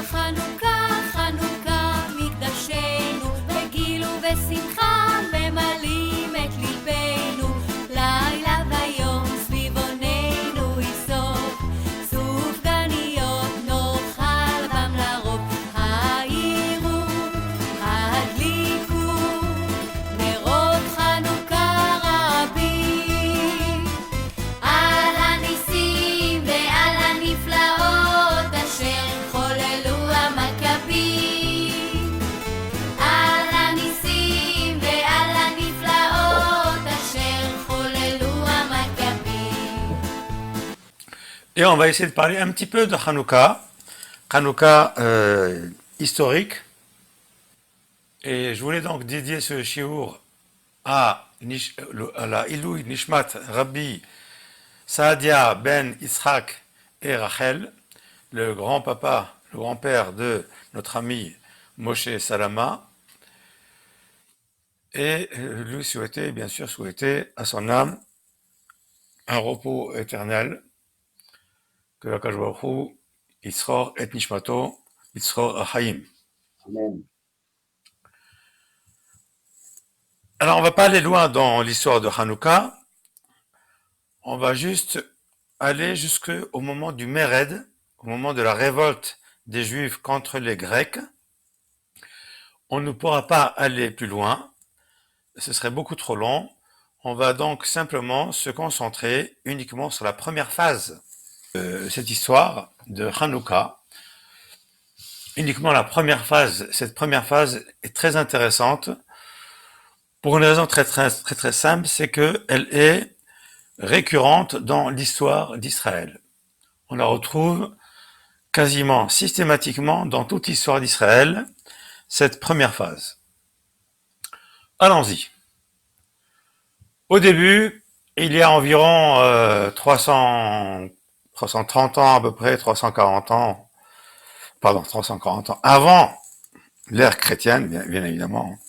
חנוכה, חנוכה, מקדשנו, בגיל ובשמחה ממלאים את ליבנו, לילה ויום סביבוננו יסוף, סופגניות נאכל בם לרוב, העירו, הדליקו, נרות חנוכה רבים, על הניסים ועל הנפלאות אשר חוללו המכבים, על הניסים ועל הנפלאות אשר חוללו המכבים. Et on va essayer de parler un petit peu de Hanouka, Hanouka historique. Et je voulais donc dédier ce shiur à la Ilou Nishmat Rabbi Saadia ben Yitzhak et Rachel, le grand-papa, le grand-père de notre ami Moshe Salama, et lui souhaiter, bien sûr, souhaiter à son âme un repos éternel, que Akash Baruch Hu Yitzchor et Nishmato Yitzchor Achaim. Amen. Alors on va pas aller loin dans l'histoire de Hanouka, on va juste aller jusqu'au moment du Mered, au moment de la révolte des Juifs contre les Grecs. On ne pourra pas aller plus loin, ce serait beaucoup trop long. On va donc simplement se concentrer uniquement sur la première phase de cette histoire de Hanouka. Uniquement la première phase, cette première phase est très intéressante pour une raison très simple, c'est qu'elle est récurrente dans l'histoire d'Israël. On la retrouve quasiment systématiquement dans toute l'histoire d'Israël, cette première phase. Allons-y. Au début, il y a environ 330 ans à peu près, 340 ans avant l'ère chrétienne, bien évidemment.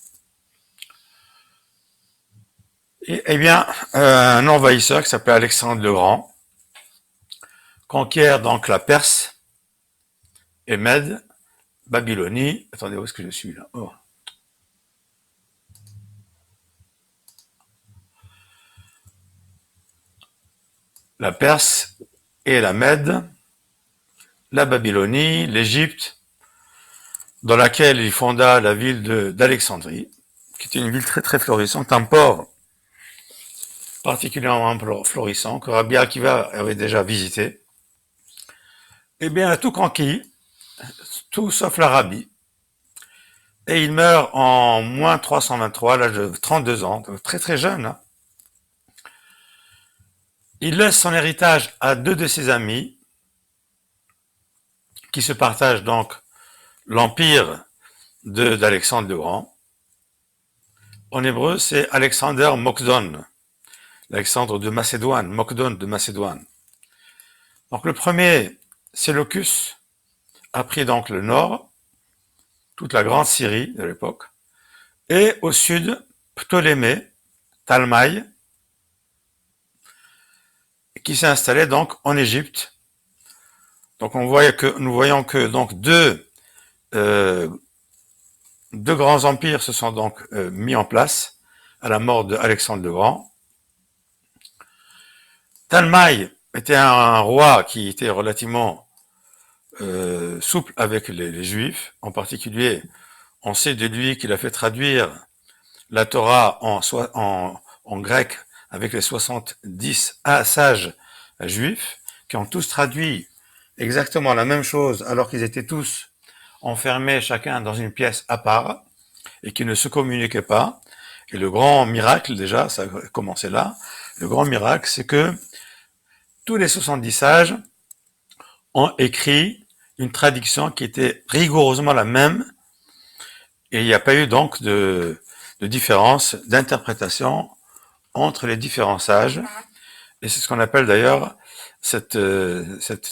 Eh bien, un envahisseur qui s'appelait Alexandre le Grand conquiert donc la Perse et Mède, Babylonie. Attendez, où est-ce que je suis là? Oh. La Perse et la Mède, la Babylonie, l'Égypte, dans laquelle il fonda la ville d'Alexandrie, qui était une ville très florissante, un port particulièrement florissant, que Rabbi Akiva avait déjà visité. Eh bien, tout conquis, tout sauf l'Arabie. Et il meurt en moins 323, à l'âge de 32 ans, très jeune. Hein. Il laisse son héritage à deux de ses amis, qui se partagent donc l'empire d'Alexandre le Grand. En hébreu, c'est Alexander Mokdon. Alexandre de Macédoine, Mokdon de Macédoine. Donc le premier, Séleucus, a pris donc le nord, toute la grande Syrie de l'époque, et au sud, Ptolémée, Talmaï, qui s'est installé donc en Égypte. Donc nous voyons que donc deux grands empires se sont donc mis en place à la mort d'Alexandre le Grand. Talmaï était un roi qui était relativement souple avec les Juifs. En particulier, on sait de lui qu'il a fait traduire la Torah en grec avec les 70 sages juifs qui ont tous traduit exactement la même chose alors qu'ils étaient tous enfermés chacun dans une pièce à part et qui ne se communiquaient pas. Et le grand miracle, déjà, ça a commencé là, le grand miracle, c'est que tous les 70 sages ont écrit une traduction qui était rigoureusement la même, et il n'y a pas eu donc de différence d'interprétation entre les différents sages, et c'est ce qu'on appelle d'ailleurs, cette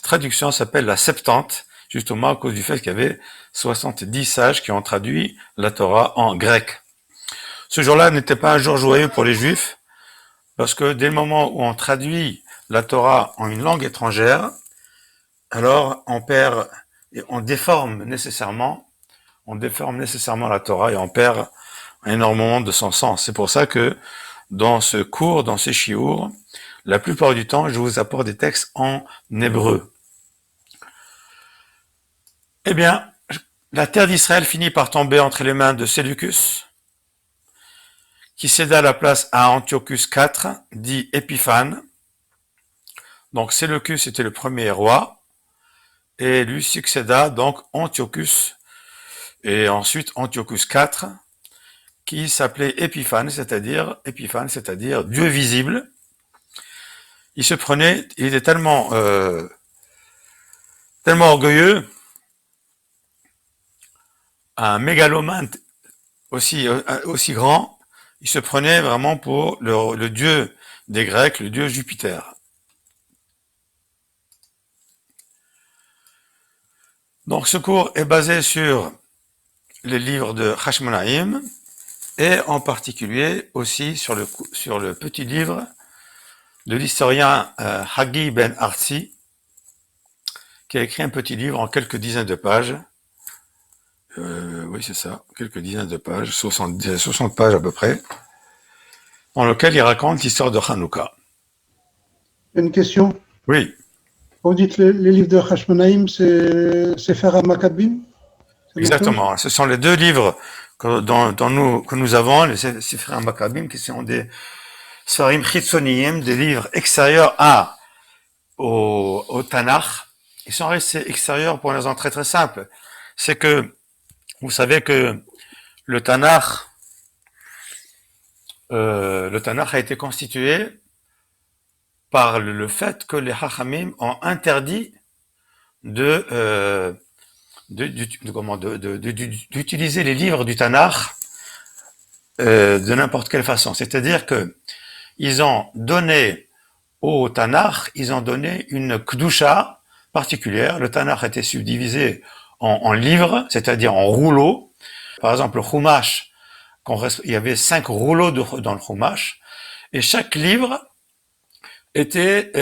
traduction s'appelle la Septante, justement à cause du fait qu'il y avait 70 sages qui ont traduit la Torah en grec. Ce jour-là n'était pas un jour joyeux pour les Juifs, parce que dès le moment où on traduit la Torah en une langue étrangère, alors on perd et on déforme nécessairement la Torah et on perd énormément de son sens. C'est pour ça que dans ce cours, dans ces chiours, la plupart du temps, je vous apporte des textes en hébreu. Eh bien, la terre d'Israël finit par tomber entre les mains de Séleucus, qui céda la place à Antiochus IV, dit Épiphane. Donc Séleucus était le premier roi, et lui succéda donc Antiochus, et ensuite Antiochus IV, qui s'appelait Épiphane, c'est-à-dire Dieu visible. Il était tellement orgueilleux, un mégalomane aussi grand, il se prenait vraiment pour le dieu des Grecs, le dieu Jupiter. Donc ce cours est basé sur les livres de Hashmonaïm et en particulier aussi sur le petit livre de l'historien Hagi Ben Artzi, qui a écrit un petit livre en quelques dizaines de pages. Oui, c'est ça, quelques dizaines de pages, 60 pages à peu près, dans lequel il raconte l'histoire de Hanouka. Une question. Oui. Vous dites les livres de Hashmonaïm, c'est Sefer HaMaccabim? Exactement. Ce sont les deux livres que nous avons, les Sefer HaMaccabim, qui sont des Sfarim Chitzoniyim, des livres extérieurs au Tanakh. Ils sont restés extérieurs pour une raison très très simple. C'est que, vous savez que le Tanakh a été constitué par le fait que les Hachamim ont interdit d'utiliser les livres du Tanakh de n'importe quelle façon. C'est-à-dire que ils ont donné au Tanakh, une Kedusha particulière. Le Tanakh était subdivisé en livres, c'est-à-dire en rouleaux. Par exemple, le Chumash, il y avait 5 rouleaux dans le Chumash, et chaque livre était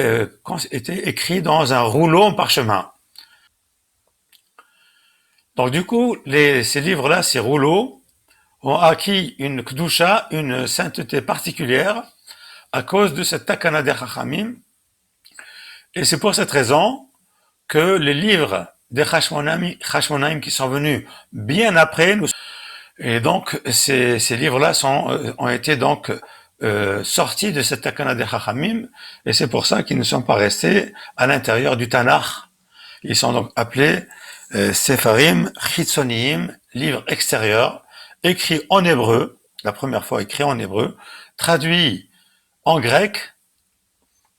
écrit dans un rouleau en parchemin. Donc du coup, ces livres-là, ces rouleaux, ont acquis une Kedusha, une sainteté particulière, à cause de cette Takana des Chachamim. Et c'est pour cette raison que les livres des Hashmonaïm qui sont venus bien après, et donc ces livres-là ont été donc sortis de cette Takana des Chachamim, et c'est pour ça qu'ils ne sont pas restés à l'intérieur du Tanakh. Ils sont donc appelés Sefarim Chitzoniyim, livres extérieurs, écrits en hébreu, la première fois écrits en hébreu, traduits en grec.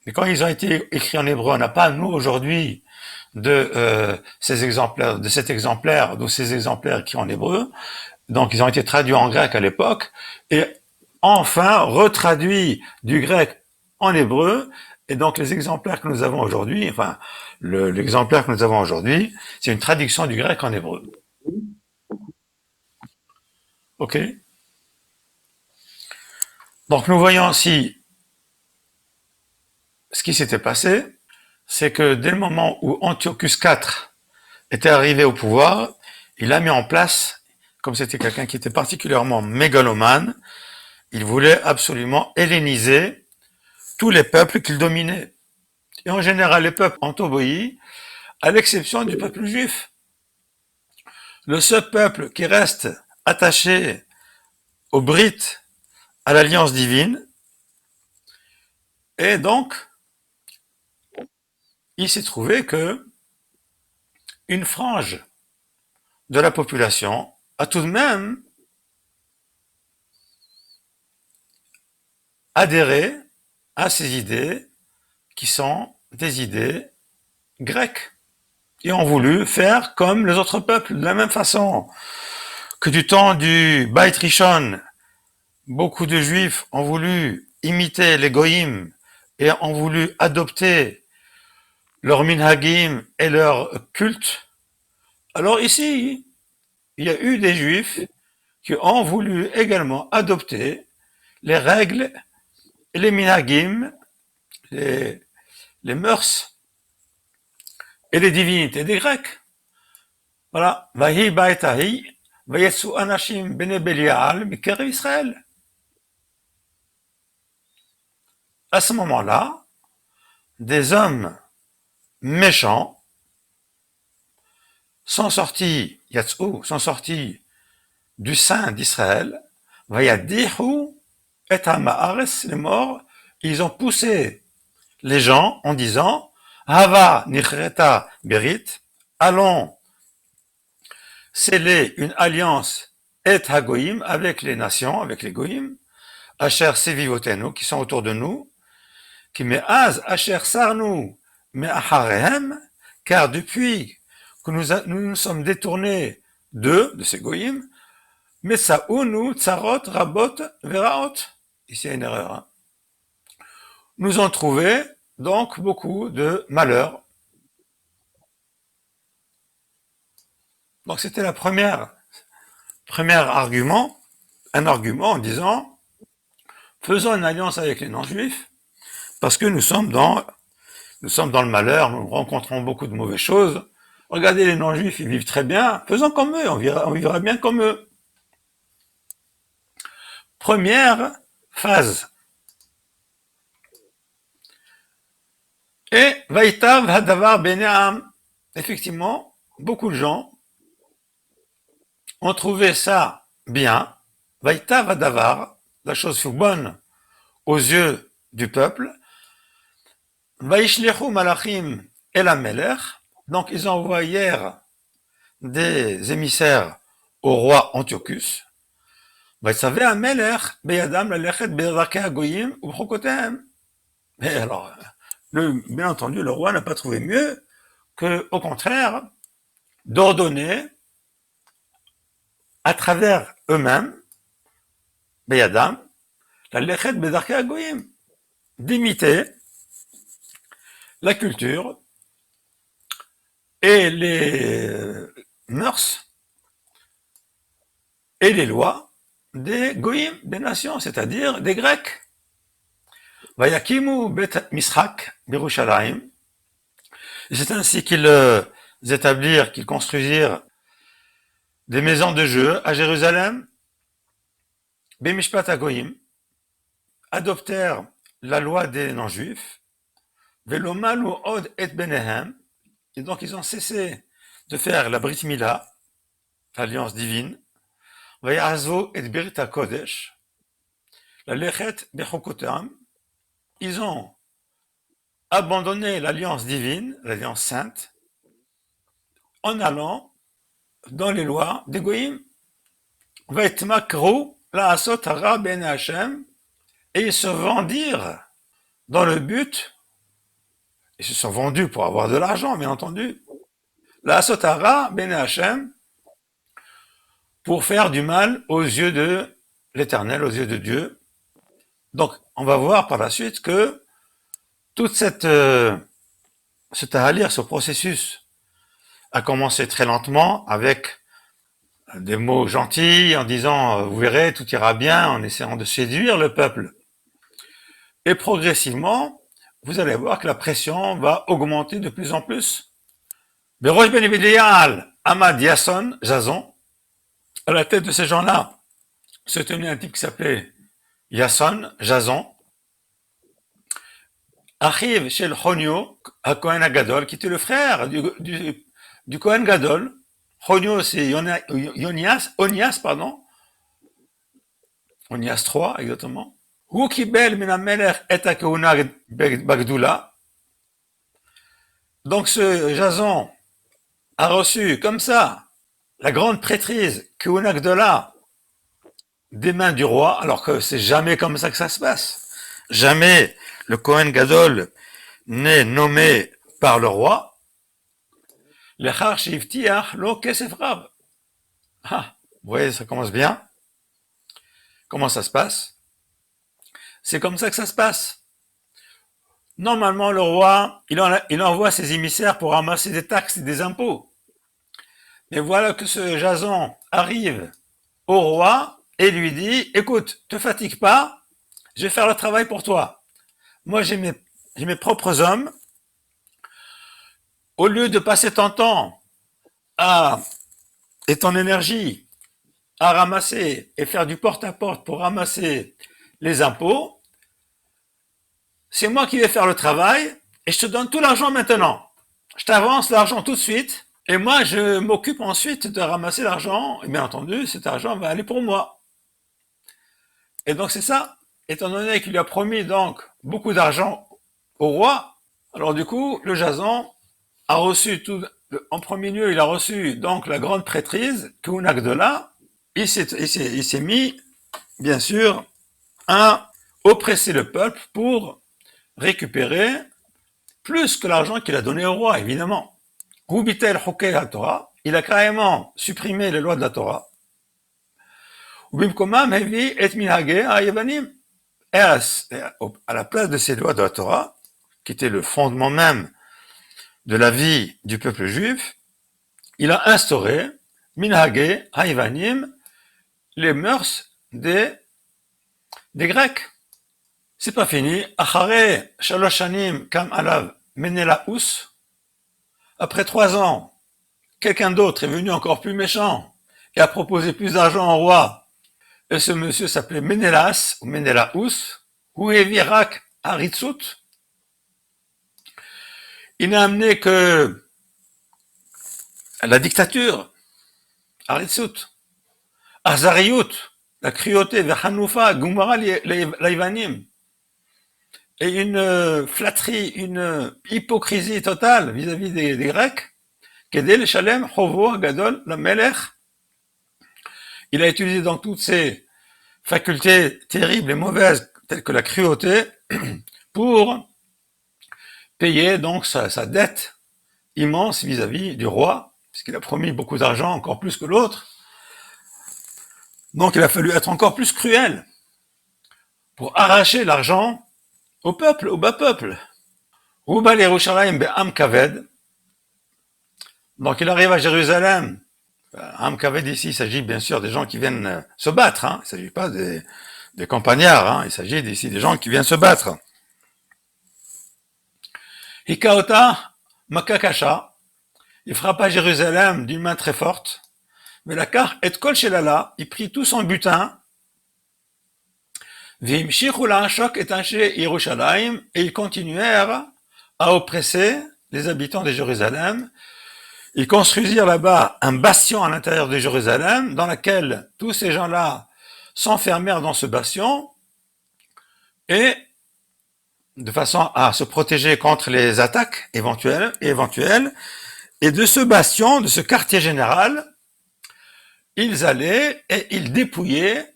Mais quand ils ont été écrits en hébreu, on n'a pas, nous, aujourd'hui, de ces exemplaires écrits en hébreu. Donc, ils ont été traduits en grec à l'époque, et enfin retraduits du grec en hébreu. Et donc, les exemplaires que nous avons aujourd'hui, l'exemplaire que nous avons aujourd'hui, c'est une traduction du grec en hébreu. Ok? Donc, nous voyons ici ce qui s'était passé, c'est que dès le moment où Antiochus IV était arrivé au pouvoir, il a mis en place, comme c'était quelqu'un qui était particulièrement mégalomane, il voulait absolument helléniser tous les peuples qu'il dominait. Et en général, les peuples ont obéi, à l'exception du peuple juif. Le seul peuple qui reste attaché au Brit, à l'alliance divine, et donc, il s'est trouvé que une frange de la population a tout de même adhéré à ces idées qui sont des idées grecques. Et ont voulu faire comme les autres peuples, de la même façon que du temps du Beit Rishon, beaucoup de juifs ont voulu imiter les goïms et ont voulu adopter leur minhagim et leur culte. Alors ici, il y a eu des juifs qui ont voulu également adopter les règles et les minhagim, les mœurs et les divinités des Grecs. Voilà. Vahi baetahi, vayetsu anashim bene Belial, mikere Israël. À ce moment-là, des hommes méchants sont sortis, Yatsou, sont sortis du sein d'Israël, Vayadihu et Hamahares, les morts, ils ont poussé les gens en disant, Hava nichreta berit, allons sceller une alliance et hagoïm avec les nations, avec les goïm, Asher sevivotenu, qui sont autour de nous, qui me'az asher sarnu me'acharehem, car depuis que nous sommes détournés de ces goïm, Mesaounu tsarot rabot veraot. Ici il y a une erreur. Hein. Nous ont trouvé donc beaucoup de malheurs. Donc c'était la première argument, un argument en disant faisons une alliance avec les non-juifs parce que nous sommes dans le malheur, nous rencontrons beaucoup de mauvaises choses. Regardez les non-juifs, ils vivent très bien, faisons comme eux, on vivra bien comme eux. Première phase. Et Vaïtav Hadavar Beneam. Effectivement, beaucoup de gens ont trouvé ça bien. Vaïtav Hadavar, la chose fut bonne aux yeux du peuple. Vaishlechu Malachim El Amelech. Donc ils envoyèrent des émissaires au roi Antiochus. Vaïsave Amelech Beyadam Lalechet Bedarkei Hagoyim Ubchokotem. Mais alors, bien entendu, le roi n'a pas trouvé mieux que, au contraire, d'ordonner à travers eux-mêmes, Beyadam, la lechet bedarkei hagoyim, d'imiter la culture et les mœurs et les lois des goyim, des nations, c'est-à-dire des Grecs. Vayakimu bet Misrak Birushalayim. C'est ainsi qu'ils établirent, qu'ils construisirent des maisons de jeu à Jérusalem. Bemishpat Hagoyim adoptèrent la loi des non-juifs. Velomalu od et benehem. Et donc ils ont cessé de faire la Brit Mila, l'alliance divine. Vayazvu et Berit HaKodesh. La lechet bechokotam. Ils ont abandonné l'alliance divine, l'alliance sainte, en allant dans les lois des goïm. Vaitmakru la'asot hara ben Hashem, et ils se vendirent dans le but, ils se sont vendus pour avoir de l'argent, bien entendu, la'asot hara ben Hashem, pour faire du mal aux yeux de l'Éternel, aux yeux de Dieu. Donc, on va voir par la suite que toute ce tahalir, ce processus, a commencé très lentement avec des mots gentils en disant vous verrez tout ira bien, en essayant de séduire le peuple. Et progressivement, vous allez voir que la pression va augmenter de plus en plus. Berosh ben Belial, Amad Yason, Jason, à la tête de ces gens-là se tenait un type qui s'appelait Yason, Jason, Achiv Shel Chonio, à Kohen Agadol, qui était le frère du Kohen Gadol. Chonio, c'est Onias, Onias 3, exactement. Hu kibel min hamelech et hakehuna bagdula. Donc ce Jason a reçu comme ça la grande prêtrise Kehuna Gdola des mains du roi, alors que c'est jamais comme ça que ça se passe. Jamais le Kohen Gadol n'est nommé par le roi. Lechar sheivtiach lo kesef rav. Ah, vous voyez, ça commence bien. Comment ça se passe? C'est comme ça que ça se passe. Normalement, le roi, il envoie ses émissaires pour ramasser des taxes et des impôts. Mais voilà que ce Jason arrive au roi et lui dit, écoute, te fatigue pas, je vais faire le travail pour toi. Moi, j'ai mes propres hommes. Au lieu de passer ton temps à et ton énergie à ramasser et faire du porte-à-porte pour ramasser les impôts, c'est moi qui vais faire le travail et je te donne tout l'argent maintenant. Je t'avance l'argent tout de suite et moi je m'occupe ensuite de ramasser l'argent et bien entendu cet argent va aller pour moi. Et donc c'est ça, étant donné qu'il lui a promis donc beaucoup d'argent au roi, alors du coup le Jason a reçu tout, en premier lieu il a reçu donc la grande prêtrise, Kehuna Gdola, il s'est mis bien sûr à oppresser le peuple pour récupérer plus que l'argent qu'il a donné au roi, évidemment. Hubitel Hokei HaTorah, il a carrément supprimé les lois de la Torah. Ubimkomam Hevi et Minhage HaYavanim. Et à la place de ces lois de la Torah, qui étaient le fondement même de la vie du peuple juif, il a instauré Minhage HaYavanim, les mœurs des Grecs. C'est pas fini. Achare Shalosh Shanim Kam Alav Menelaus. Après 3 ans, quelqu'un d'autre est venu encore plus méchant et a proposé plus d'argent au roi. Et ce monsieur s'appelait Menelas ou Menelaus, ou Evirak Haritzut. Il n'a amené que la dictature, Haritzut, Azariut, la cruauté, Vechanufa, Gumara Laivanim, et une flatterie, une hypocrisie totale vis-à-vis des Grecs. Kedel Shalem Chovo Gadol Lamelech. Il a utilisé donc toutes ces facultés terribles et mauvaises, telles que la cruauté, pour payer donc sa dette immense vis-à-vis du roi, puisqu'il a promis beaucoup d'argent, encore plus que l'autre. Donc il a fallu être encore plus cruel pour arracher l'argent au peuple, au bas peuple. Ubal Yerushalayim be'am kaved. Donc il arrive à Jérusalem. Am kaved ici, il s'agit bien sûr des gens qui viennent se battre. Hein. Il ne s'agit pas des campagnards. Hein. Il s'agit ici des gens qui viennent se battre. Hikaota makakasha. Il frappa Jérusalem d'une main très forte. Mais la car et kol shelala, il prit tout son butin. Vimshirula shok etanché Yerushalayim, et ils continuèrent à oppresser les habitants de Jérusalem. Ils construisirent là-bas un bastion à l'intérieur de Jérusalem, dans lequel tous ces gens-là s'enfermèrent dans ce bastion, et de façon à se protéger contre les attaques éventuelles, et de ce bastion, de ce quartier général, ils allaient et ils dépouillaient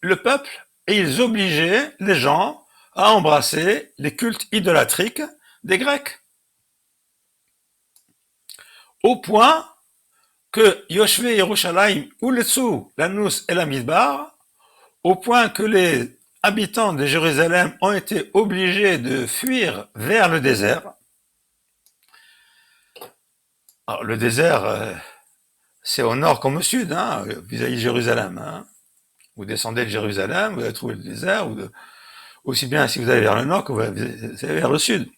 le peuple, et ils obligeaient les gens à embrasser les cultes idolâtriques des Grecs. Au point que Yoshve Yerushalayim Uletsu Lanus El Amidbar, au point que les habitants de Jérusalem ont été obligés de fuir vers le désert. Alors, le désert, c'est au nord comme au sud, hein, vis-à-vis de Jérusalem. Hein. Vous descendez de Jérusalem, vous allez trouver le désert, aussi bien si vous allez vers le nord que vous allez vers le sud.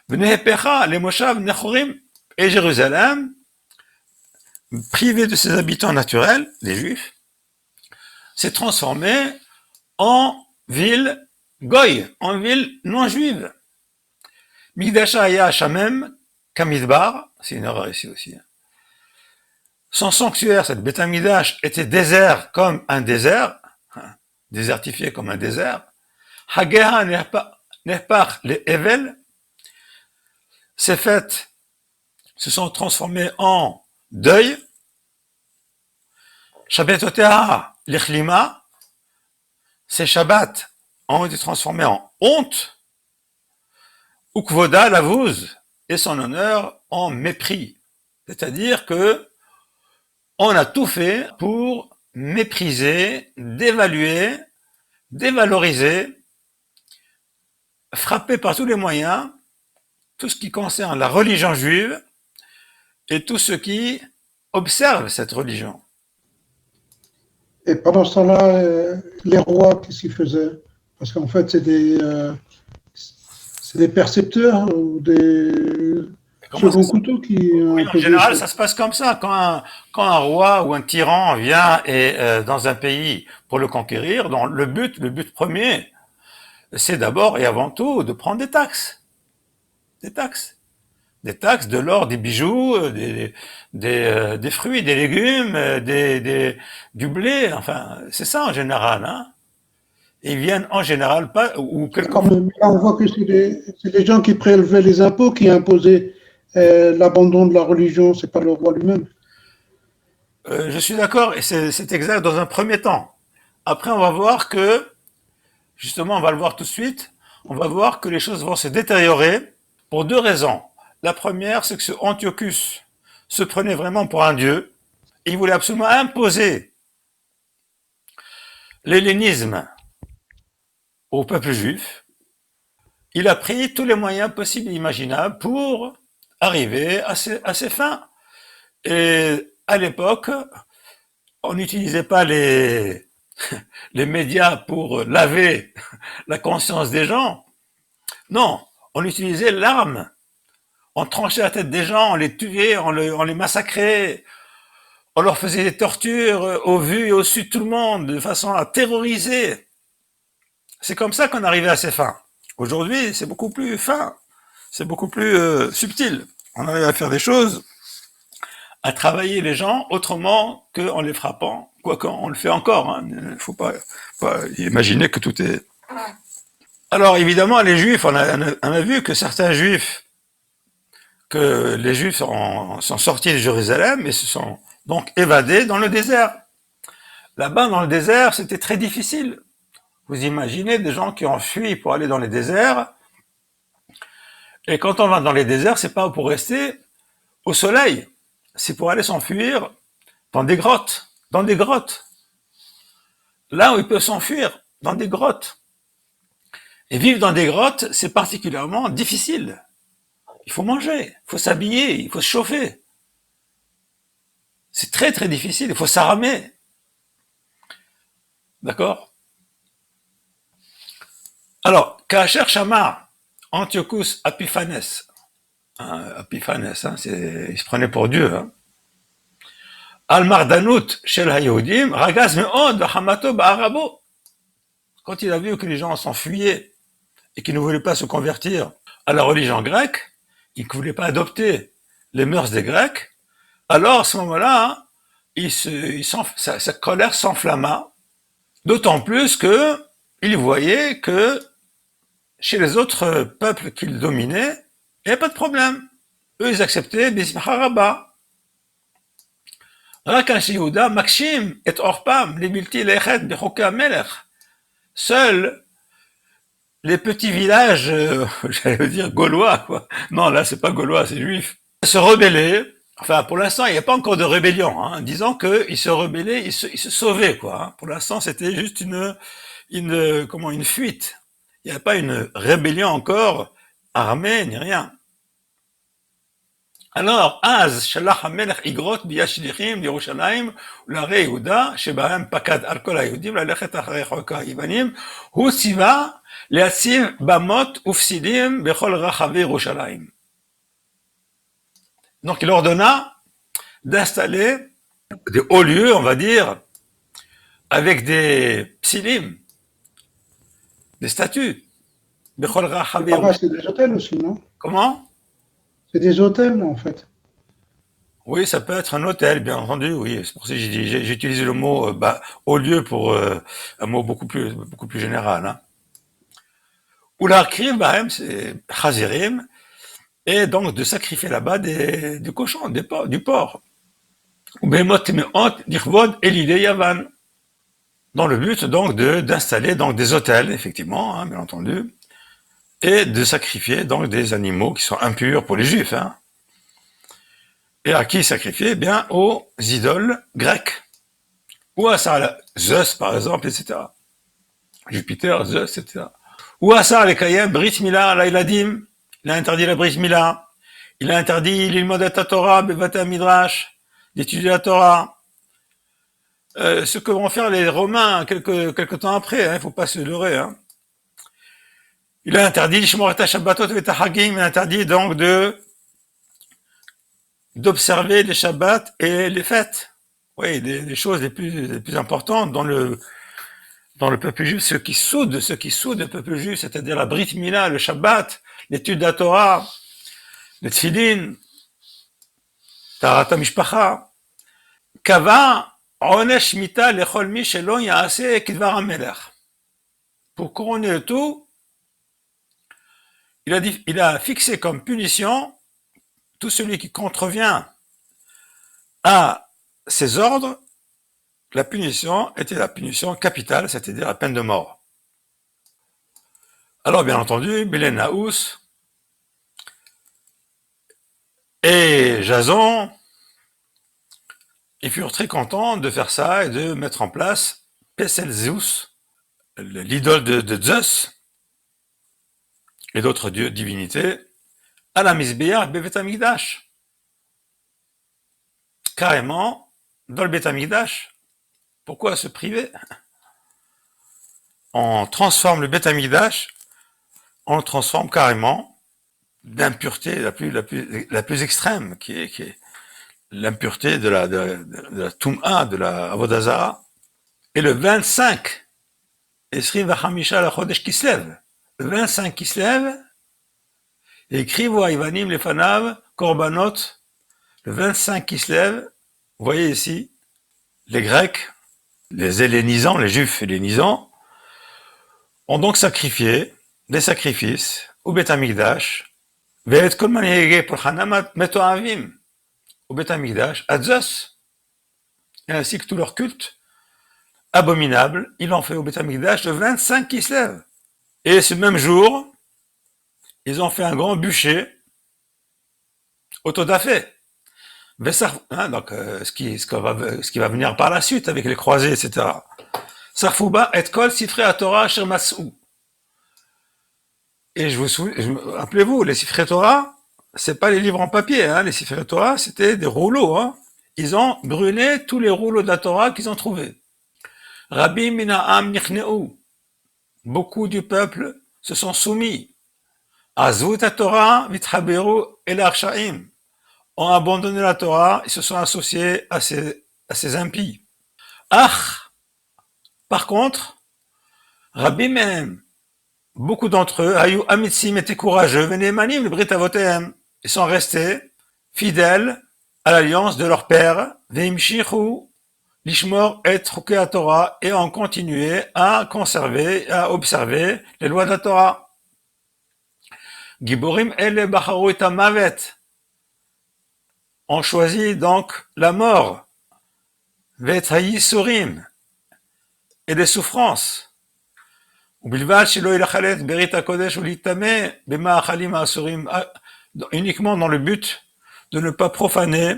Vnehepecha, les Moshav, Nechorim, et Jérusalem, privé de ses habitants naturels, les Juifs, s'est transformé en ville goy, en ville non juive. Migdasha Aya Shamem, Kamidbar, c'est une erreur ici aussi. Son sanctuaire, cette Beth Amikdash, était désert comme un désert, désertifié comme un désert. Hageha Nehpach les Evel, ces fêtes se sont transformées en deuil. Shabbatotea l'Echlima, ces Shabbats ont été transformés en honte. Ukvoda Lavuz, et son honneur en mépris. C'est-à-dire que on a tout fait pour mépriser, dévaluer, dévaloriser, frapper par tous les moyens tout ce qui concerne la religion juive et tout ce qui observe cette religion. Et pendant ce temps-là, les rois, qu'est-ce qu'ils faisaient? Parce qu'en fait, c'est des percepteurs ou des Comment ça second se... couteau qui a Oui, en imposé général, ça. ça se passe comme ça. Quand un roi ou un tyran vient dans un pays pour le conquérir, le but premier, c'est d'abord et avant tout de prendre des taxes. Des taxes. Des taxes, de l'or, des bijoux, des fruits, des légumes, du blé, enfin, c'est ça en général, hein. Ils viennent en général pas, ou Mais quand quelquefois. même, là, on voit que c'est les gens qui prélevaient les impôts qui imposaient l'abandon de la religion, c'est pas le roi lui-même. Je suis d'accord, et c'est exact dans un premier temps. Après, on va voir que, justement, on va le voir tout de suite, on va voir que les choses vont se détériorer pour deux raisons. La première, c'est que ce Antiochus se prenait vraiment pour un dieu, et il voulait absolument imposer l'hellénisme au peuple juif. Il a pris tous les moyens possibles et imaginables pour arriver à ses fins. Et à l'époque, on n'utilisait pas les médias pour laver la conscience des gens. Non, on utilisait l'arme. On tranchait la tête des gens, on les tuait, on les massacrait, on leur faisait des tortures au vu et au su de tout le monde, de façon à terroriser. C'est comme ça qu'on arrivait à ses fins. Aujourd'hui, c'est beaucoup plus fin, c'est beaucoup plus subtil. On arrive à faire des choses, à travailler les gens autrement qu'en les frappant, quoique on le fait encore. Hein. Il ne faut pas imaginer que tout est... Alors évidemment, les Juifs, on a vu que certains Juifs, que les Juifs sont sortis de Jérusalem et se sont donc évadés dans le désert. Là-bas, dans le désert, c'était très difficile. Vous imaginez des gens qui ont fui pour aller dans les déserts, et quand on va dans les déserts, c'est pas pour rester au soleil, c'est pour aller s'enfuir dans des grottes, là où il peut s'enfuir, dans des grottes. Et vivre dans des grottes, c'est particulièrement difficile. Il faut manger, il faut s'habiller, il faut se chauffer. C'est très très difficile, il faut s'armer. D'accord? Alors, Kacher Shamar, Antiochus Epiphanes, il se prenait pour Dieu, hein. Al Mardanut Shel Hayodim, Ragaz Meod, Hamato Ba'arabo. Quand il a vu que les gens s'enfuyaient et qu'ils ne voulaient pas se convertir à la religion grecque, ils ne voulaient pas adopter les mœurs des Grecs, alors à ce moment-là, sa colère s'enflamma, d'autant plus que il voyait que chez les autres peuples qu'il dominait, il n'y avait pas de problème. Eux, ils acceptaient Bismillah Rabba. Makshim et Orpam, les multi-lechet de Choka Melech. Seuls les petits villages, j'allais dire gaulois, quoi. Non, là, c'est pas gaulois, c'est juif. Se rebeller. Enfin, pour l'instant, il n'y a pas encore de rébellion, hein. Disons qu'ils se rebellaient, ils se sauvaient, quoi. Hein. Pour l'instant, c'était juste une fuite. Il n'y a pas une rébellion encore armée, ni rien. Alors, Az, Shalach HaMelech Igrot Biyashlichim Yerushalayim Ulare Yehuda Shebahem Pakad Al Kol HaYehudim Lalechet Acharei Chokah Yivanim Hu Tziva Leatziv Bamot Ufsidim Bechol Rachavi Yerushalayim. Donc il ordonna d'installer des hauts lieux, on va dire, avec des psilim, des statues. Bechol Rachavi Là-bas, Yerushalayim. c'est des hôtels aussi, non? Comment? C'est des hôtels, en fait. Oui, ça peut être un hôtel, bien entendu, oui. C'est pour ça que j'ai utilisé le mot au lieu pour un mot beaucoup plus général. Hein. Oularkriv, Bahem, c'est Chazirim, et donc de sacrifier là-bas du cochon, du porc. Ou Behemot Meot, Dirvod, Elide Yavan. Dans le but donc d'installer donc des hôtels, effectivement, hein, bien entendu, et de sacrifier donc des animaux qui sont impurs pour les Juifs. Hein. Et à qui sacrifier? Eh bien, aux idoles grecques. Ou à ça, Zeus, par exemple, etc. Jupiter, Zeus, etc. Ou à ça, les Kayem, Brit Mila, Laïladim. Il a interdit la Brit Mila. Il a interdit l'ilmodet Torah, Bevata Midrash, d'étudier la Torah. Ce que vont faire les Romains quelques temps après, hein, il faut pas se leurrer, hein. Il a interdit l'Ishmoret Shabbatot et Hagim, il a interdit donc de d'observer les Shabbats et les fêtes. Oui, les choses les plus importantes dans le peuple juif, ce qui soude le peuple juif, c'est-à-dire la Brit Mila, le Shabbat, l'étude de la Torah, le Tfilin, Taharat HaMishpacha, Kava, Onesh Mita, Lechol Mi Shelo Yaase Kidvar HaMelech. Pour couronner le tout, il a fixé comme punition tout celui qui contrevient à ses ordres. La punition était la punition capitale, c'est-à-dire la peine de mort. Alors, bien entendu, Belen Naous et Jason, ils furent très contents de faire ça et de mettre en place Pesel Zeus, l'idole de Zeus et d'autres dieux, divinités, à la Mizbeach Bevet Hamikdash. Carrément, dans le Bet Hamikdash. Pourquoi se priver? On transforme le Bet Hamikdash, on le transforme carrément d'impureté la plus extrême, qui est l'impureté de la Toum'a, de la Avodazara. Et le 25, Esrim Vachamisha la Chodesh Kislev, le 25 Kislev, écrivent à Ivanim Lefanav, Korbanot, le 25 Kislev, vous voyez ici, les Grecs, les hellénisants, les Juifs hellénisants, ont donc sacrifié des sacrifices au Bet Hamikdash, Ve'et kol manhege pour Hanamat Metoavim, au Bet Hamikdash, à Zeus, et ainsi que tout leur culte abominable, ils l'ont fait au Bet Hamikdash le 25 Kislev. Et ce même jour, ils ont fait un grand bûcher autodafé. Donc, ce qui va venir par la suite avec les croisés, etc. Sarfouba et kol sifrei Torah asher mas'u. Et rappelez-vous, les sifrei Torah, c'est pas les livres en papier, hein. Les sifrei Torah, c'était des rouleaux, hein. Ils ont brûlé tous les rouleaux de la Torah qu'ils ont trouvés. Rabbi mina'am nichneu. Beaucoup du peuple se sont soumis. Azut Torah vitchaberu el arshaim. Ont abandonné la Torah et se sont associés à ces impies. Par contre, Rabbi Mehem, beaucoup d'entre eux, Ayu Amitsim étaient courageux, Venemanim le Brit Avotem, ils sont restés fidèles à l'alliance de leur père, Veimshichu, Lishmor et Chukei Torah, et ont continué à conserver, à observer les lois de la Torah. Giborim ele bacharu et amavet, ont choisi donc la mort, Vethayisurim, et les souffrances. Uniquement dans le but de ne pas profaner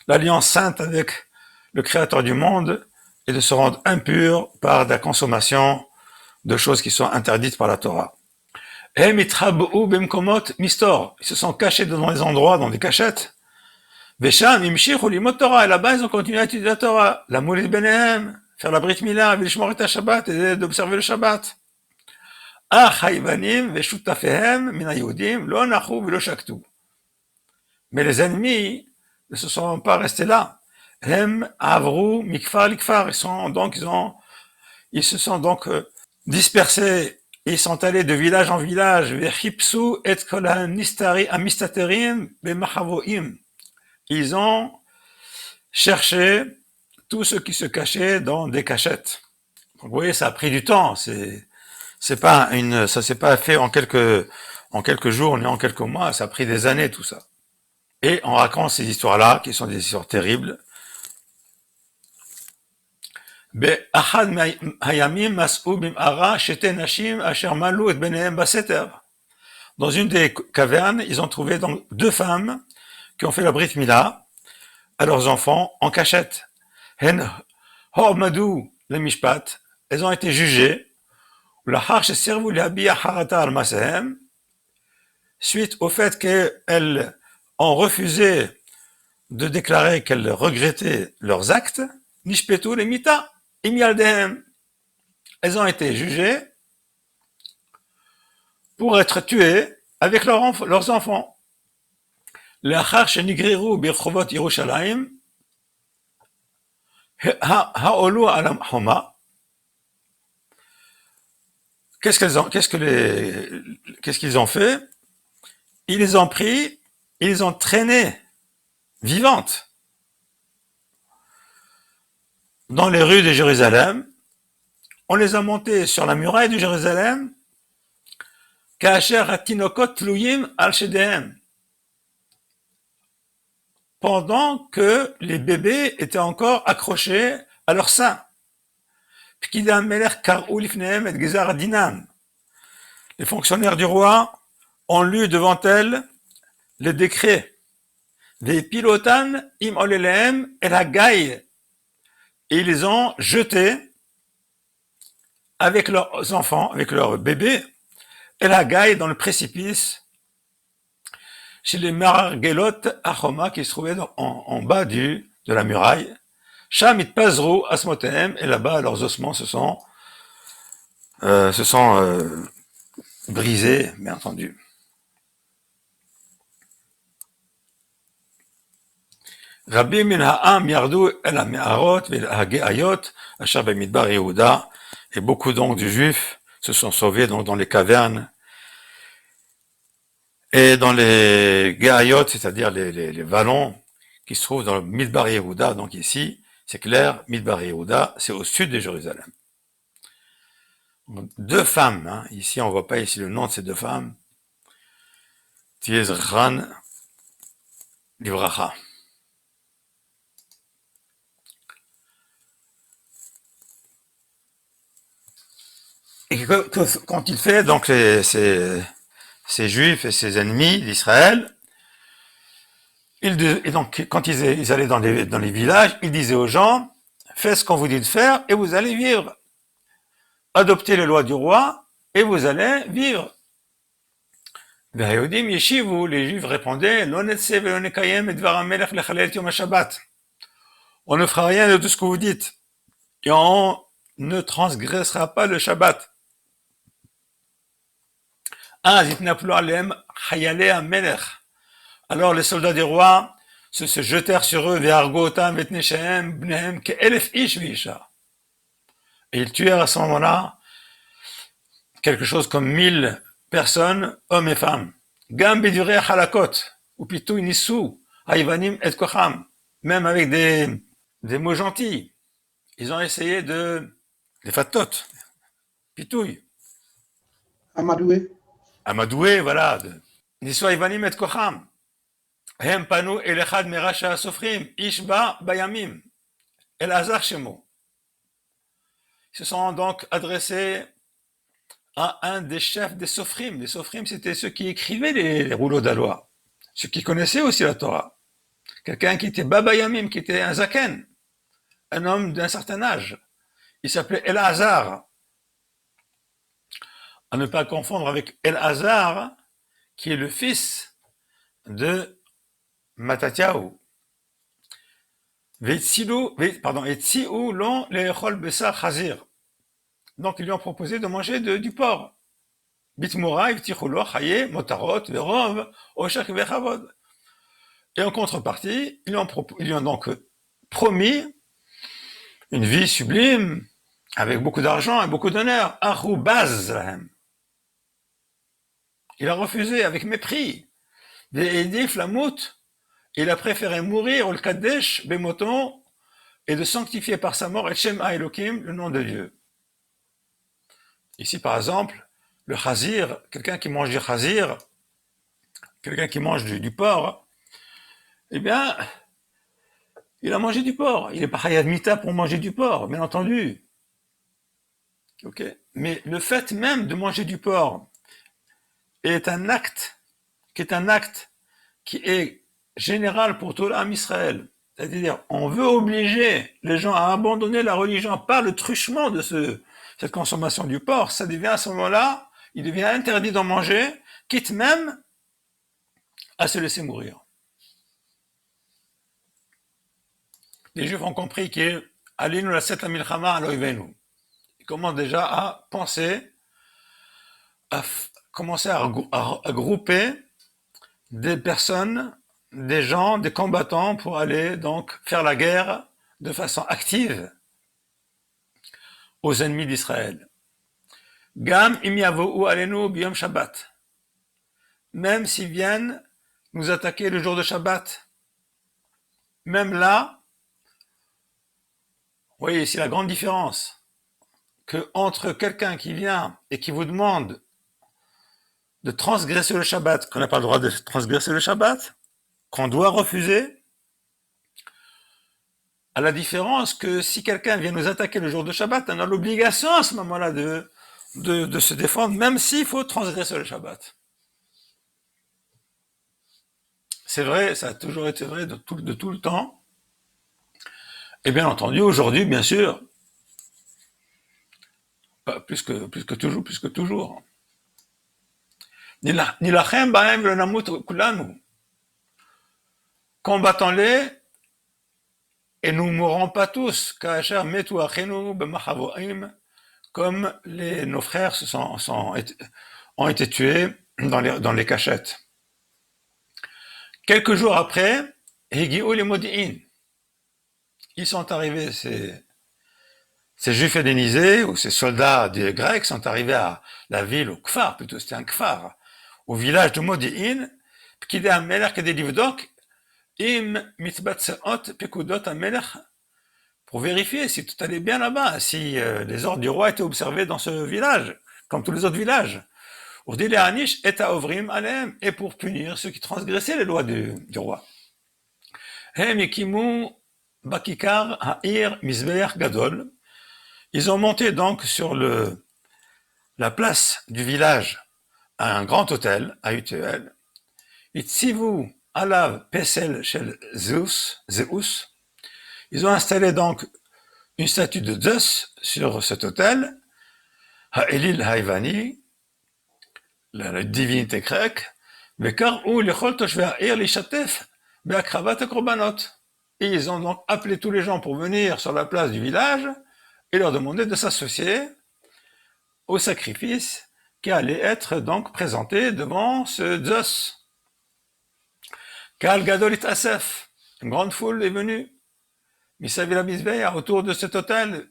l'alliance sainte avec le Créateur du monde et de se rendre impur par la consommation de choses qui sont interdites par la Torah. Ils se sont cachés dans des endroits, dans des cachettes. Et là-bas, ils ont continué à étudier la Torah, la Moulit Benehem, faire la Brit Mila, Vilishmor et Shabbat, et d'observer le Shabbat. Mais les ennemis ne se sont pas restés là. Ils se sont donc dispersés. Ils sont allés de village en village. Ils ont cherché tout ce qui se cachait dans des cachettes. Donc, vous voyez, ça a pris du temps. Ça s'est pas fait en quelques jours ni en quelques mois. Ça a pris des années, tout ça. Et on raconte ces histoires-là, qui sont des histoires terribles. Dans une des cavernes, ils ont trouvé donc 2 femmes qui ont fait la Brit Mila à leurs enfants en cachette. Elles ont été jugées suite au fait qu'elles ont refusé de déclarer qu'elles regrettaient leurs actes. Nishpetu les mita imialdem. Elles ont été jugées pour être tuées avec leurs enfants. לאחר שנגררו ברחובות ירושלים, העלו על החומה. Qu'est-ce qu'ils ont fait? Ils les ont pris, ils les ont traînés vivantes dans les rues de Jérusalem. On les a montés sur la muraille de Jérusalem. Kacher hatinokot tlouyim al shedehem. Pendant que les bébés étaient encore accrochés à leur sein. Les fonctionnaires du roi ont lu devant elles le décret. Et ils les ont jetés avec leurs enfants, avec leurs bébés, El Hagaï dans le précipice, chez les Margelot Achoma qui se trouvaient en bas de la muraille. Sham itpazru asmotehem, et là-bas leurs ossements se sont brisés, bien entendu. Rabbi min ha'am yardu el ha'me'arot ve'el ha'ge'ayot asher b'midbar Yehuda, et beaucoup donc de juifs se sont sauvés donc dans les cavernes et dans les ge'ayot, c'est-à-dire les vallons qui se trouvent dans le Midbar Yehuda, donc ici. C'est clair, Midbar Yehuda, c'est au sud de Jérusalem. Deux femmes, hein, ici on ne voit pas ici le nom de ces deux femmes. Tiezran Livracha. Et quand il fait donc ces juifs et ces ennemis d'Israël, et donc, quand ils allaient dans les villages, ils disaient aux gens, faites ce qu'on vous dit de faire et vous allez vivre. Adoptez les lois du roi et vous allez vivre. Les Juifs répondaient, on ne fera rien de tout ce que vous dites et on ne transgressera pas le Shabbat. Alors les soldats du roi se jetèrent sur eux, et ils tuèrent à ce moment-là quelque chose comme 1000 personnes, hommes et femmes. Même avec des mots gentils. Ils ont essayé des fatot, pitouille. Amadoué, voilà. Nisu Ivanim et Kocham. הם פנו אל אחד מראשי הסופרים, איש בא בימים, אלעזר שמו. Ils se sont donc adressés à un des chefs des sofrim. Les sofrim, c'était ceux qui écrivaient les rouleaux de la loi, ceux qui connaissaient aussi la Torah. Quelqu'un qui était Baba Yamim, qui était un zaken, un homme d'un certain âge. Il s'appelait Elazar. À ne pas confondre avec Elazar, qui est le fils de Matatiaou. Donc ils lui ont proposé de manger du porc. Et en contrepartie, ils lui ont donc promis une vie sublime, avec beaucoup d'argent et beaucoup d'honneur. Il a refusé avec mépris. Il a préféré mourir au Kadesh Bemoton et de sanctifier par sa mort Shem Elohim, le nom de Dieu. Ici, par exemple, le chazir, quelqu'un qui mange du chazir, quelqu'un qui mange du porc, eh bien, il a mangé du porc. Il n'est pas hayad mita pour manger du porc, bien entendu. Okay. Mais le fait même de manger du porc est un acte qui est général pour tout l'âme Israël. C'est-à-dire, on veut obliger les gens à abandonner la religion par le truchement de cette consommation du porc. Ça devient à ce moment-là, il devient interdit d'en manger, quitte même à se laisser mourir. Les Juifs ont compris que Alinu la set milchama aloivenu. Ils commencent déjà à penser, à commencer à grouper des personnes des gens, des combattants pour aller donc faire la guerre de façon active aux ennemis d'Israël. Gam im yavou alenu biyom Shabbat. Même s'ils viennent nous attaquer le jour de Shabbat. Même là, vous voyez ici la grande différence que entre quelqu'un qui vient et qui vous demande de transgresser le Shabbat, qu'on n'a pas le droit de transgresser le Shabbat, qu'on doit refuser, à la différence que si quelqu'un vient nous attaquer le jour de Shabbat, on a l'obligation à ce moment-là de se défendre, même s'il faut transgresser le Shabbat. C'est vrai, ça a toujours été vrai de tout le temps. Et bien entendu, aujourd'hui, bien sûr, plus que toujours. Nilachem ba'em v'lenamut kulanu. Combattons-les et nous mourrons pas tous, ka'asher metu achenu b'machavoim, comme nos frères ont été tués dans les cachettes. Quelques jours après, Higi'u les Modi'in. Ils sont arrivés, ces juifs hellénisés, ou ces soldats des Grecs sont arrivés à la ville, au Kfar, plutôt c'était un Kfar, au village de Modi'in, Pkidei HaMelech Kedei Livdok, Im Mitbatseot Pekudot HaMelech, pour vérifier si tout allait bien là-bas, si les ordres du roi étaient observés dans ce village, comme tous les autres villages. Et pour punir ceux qui transgressaient les lois du roi. Ils ont monté donc sur la place du village un grand hôtel à Utéel. Itzivu alav pesel shel Zeus. Ils ont installé donc une statue de Zeus sur cet hôtel. Ha'elil Haïvani, la divinité grecque, et ils ont donc appelé tous les gens pour venir sur la place du village et leur demander de s'associer au sacrifice qui allait être donc présenté devant ce Zeus. Kal Gadol Asef, une grande foule est venue, Misavila Mizbeya, autour de cet hôtel,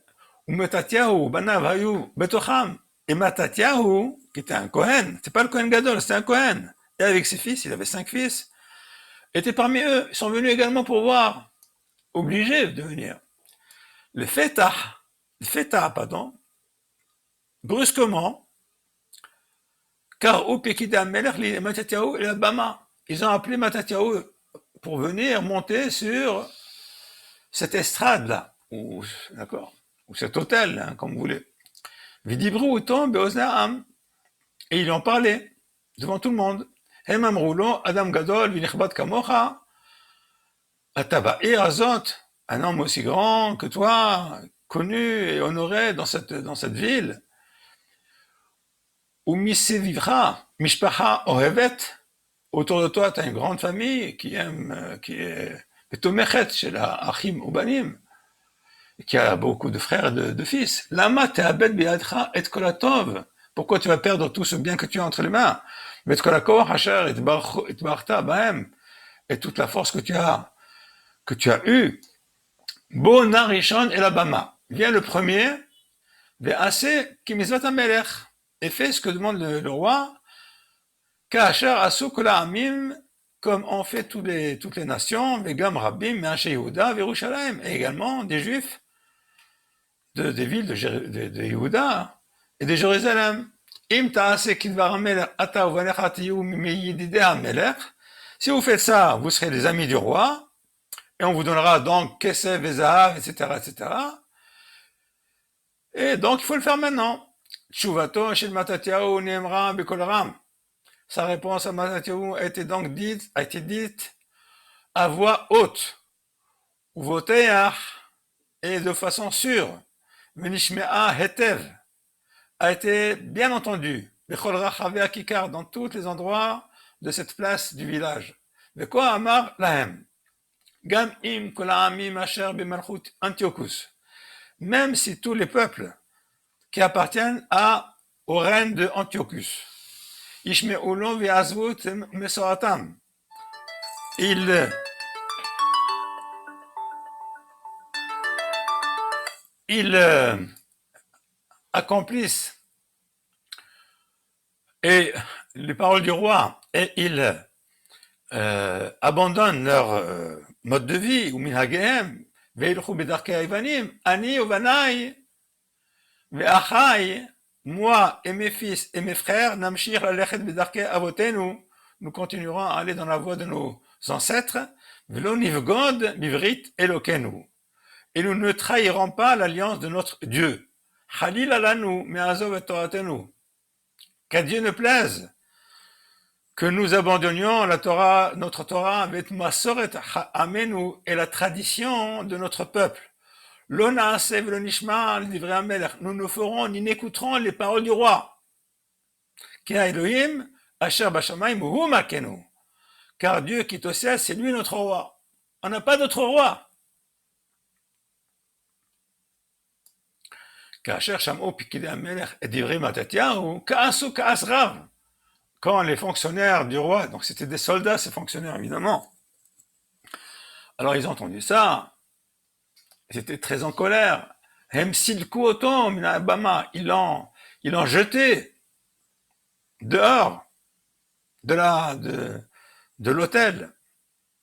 où Metatiahu, Banav Hayu, Betocham, et Matatiahu, qui était un Kohen, c'est pas le Kohen Gadol, c'était un Kohen, et avec ses fils, il avait 5 fils, étaient parmi eux, ils sont venus également pour voir, obligés de venir. Le feta, brusquement, car au Pekida Melech, Matatiahu et la Bama, ils ont appelé Matatiahu pour venir monter sur cette estrade-là, ou cet hôtel, hein, comme vous voulez. Vidibru tombe et ils en parlaient devant tout le monde. Hemam roulo, Adam Gadol, vinichbat kamocha, ataba'ir azot, un homme aussi grand que toi, connu et honoré dans cette ville. Ou misevivra, mishpacha ohevet, autour de toi, tu as une grande famille qui aime, qui est betomechet chez la achim ubanim, qui a beaucoup de frères et de fils. Lama te'abed bi'adcha et kolatov. Pourquoi tu vas perdre tout ce bien que tu as entre les mains? Mais kolakor hasher et barta bahem, et toute la force que tu as eue. Bo narishon et la bama. Viens le premier, ve'ase kimizvat amelech, et fais ce que demande le roi, kasher asu kol ha'amim, comme ont fait toutes les nations, vegam rabim, me'anshe Yehuda, ve'Yerushalayim, et également des juifs, des villes de Yehuda et de Jérusalem. Si vous faites ça, vous serez les amis du roi, et on vous donnera donc Kesef et Zahav, etc., etc. Et donc, il faut le faire maintenant. Sa réponse à Matatiahu a été dite à voix haute, et de façon sûre. Venishmea hetev a été bien entendu, dans tous les endroits de cette place du village. Quoi amar lahem, gam im kolaamim asher b'malchut Antiochus, même si tous les peuples qui appartiennent au règne de Antiochus, ishme'ulon ve'azvut mesoratam, ils accomplissent et les paroles du roi, et ils abandonnent leur mode de vie, ou minhagehem, veilchu bedarkei haivanim, ani uvanai, ve'achai, moi et mes fils et mes frères, namshir lalechet bedarkei avotenu, nous continuerons à aller dans la voie de nos ancêtres, velo nivgod bivrit elokenu, et nous ne trahirons pas l'alliance de notre Dieu. Halil alanu me'azov et toratenu, qu'à Dieu ne plaise que nous abandonnions la Torah, notre Torah, avec masoret amenu, et la tradition de notre peuple. Lo naaseh velo nishma livrei hamelech, nous ne ferons ni n'écouterons les paroles du roi. Ki Elohim asher bashamayim hu makenu, car Dieu qui est au ciel, c'est lui notre roi. On n'a pas d'autre roi. Kasher sham'u pikidei hamelech et divrei Matatyahu, ka'asu ka'as rav. Quand les fonctionnaires du roi, donc c'était des soldats, ces fonctionnaires évidemment, alors ils ont entendu ça, ils étaient très en colère. Hem silku otom min ha'bama, ils l'ont jeté dehors de l'hôtel,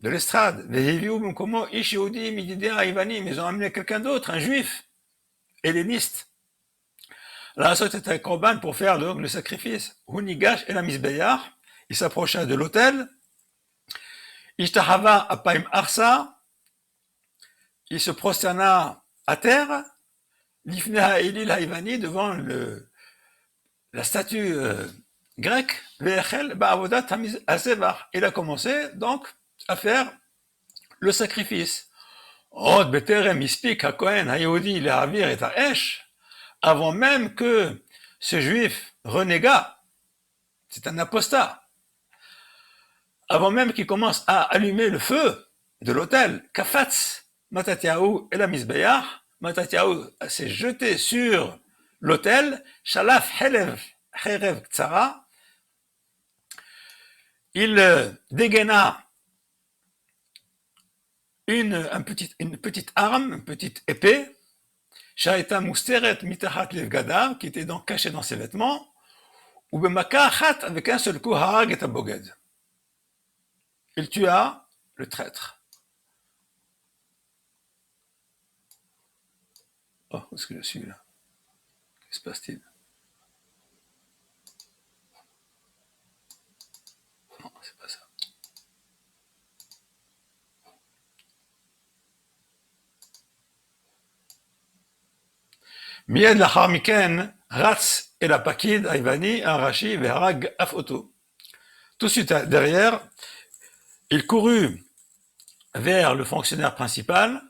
de l'estrade. Vehiviu b'mkomo ish yehudi mididei ha'Ivanim, ils ont amené quelqu'un d'autre, un juif, helléniste. La Asot était un korban pour faire donc le sacrifice. Hunigash et la misbeyach, il s'approcha de l'autel. Ishtahava apaim arsa, il se prosterna à terre. Lifne ha'elil ha'ivani, devant la statue grecque. Ve'echel ba'avodat ha'zevach, il a commencé donc à faire le sacrifice. Od beterem ispik ha'kohen ha'yehudi le'avir et ha'esh, avant même que ce juif renégat, c'est un apostat, avant même qu'il commence à allumer le feu de l'autel, kafatz Matatyahu et la misbeyach, Matatyahu s'est jeté sur l'autel, shalaf cherev ktsara, il dégaina une petite arme, une petite épée, Shaita musteret mitachat levgadav, qui était donc caché dans ses vêtements, ou bemaka achat, avec un seul coup, harag et aboged. Il tua le traître. Oh, où est-ce que je suis là? Qu'est-ce qui se passe-t-il? Non, c'est pas ça. Mied lachar miken, ratz et la pakid haivani, arashi, veharag afoto. Tout de suite derrière, il courut vers le fonctionnaire principal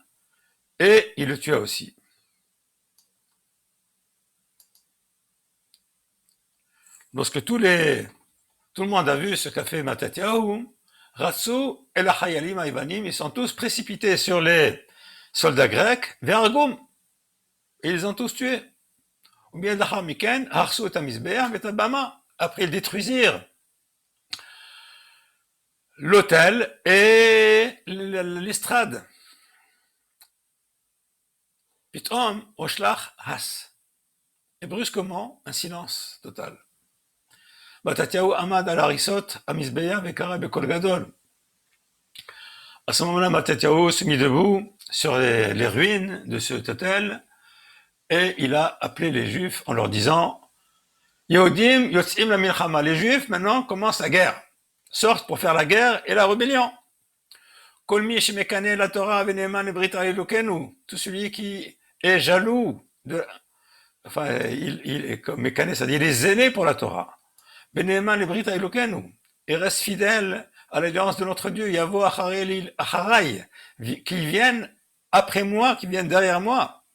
et il le tua aussi. Lorsque tout le monde a vu ce qu'a fait Matatyahu, Ratsu et la Chayalim Haïvanim, ils sont tous précipités sur les soldats grecs, vers Argum, et ils ont tous tués. Après, ils détruisirent l'autel et l'estrade. Pitom, Oshlach, Has. Et brusquement, un silence total. Matatyahu Amad al Harisot, Amisbeya, Vekara Bekol Gadol. À ce moment-là, Matatyahu se mit debout sur les ruines de cet hôtel et il a appelé les Juifs en leur disant Yehudim yotzim la milchama. Les Juifs maintenant commencent la guerre, sortent pour faire la guerre et la rébellion. Kol mi shemekane la Torah veneman brit Elokenu. Tout celui qui est jaloux enfin, il est comme Mekane, c'est-à-dire il est zélé pour la Torah. Veneman brit Elokenu. Et reste fidèle à l'alliance de notre Dieu, Yavo Acharai, qu'ils viennent après moi, qu'ils viennent derrière moi.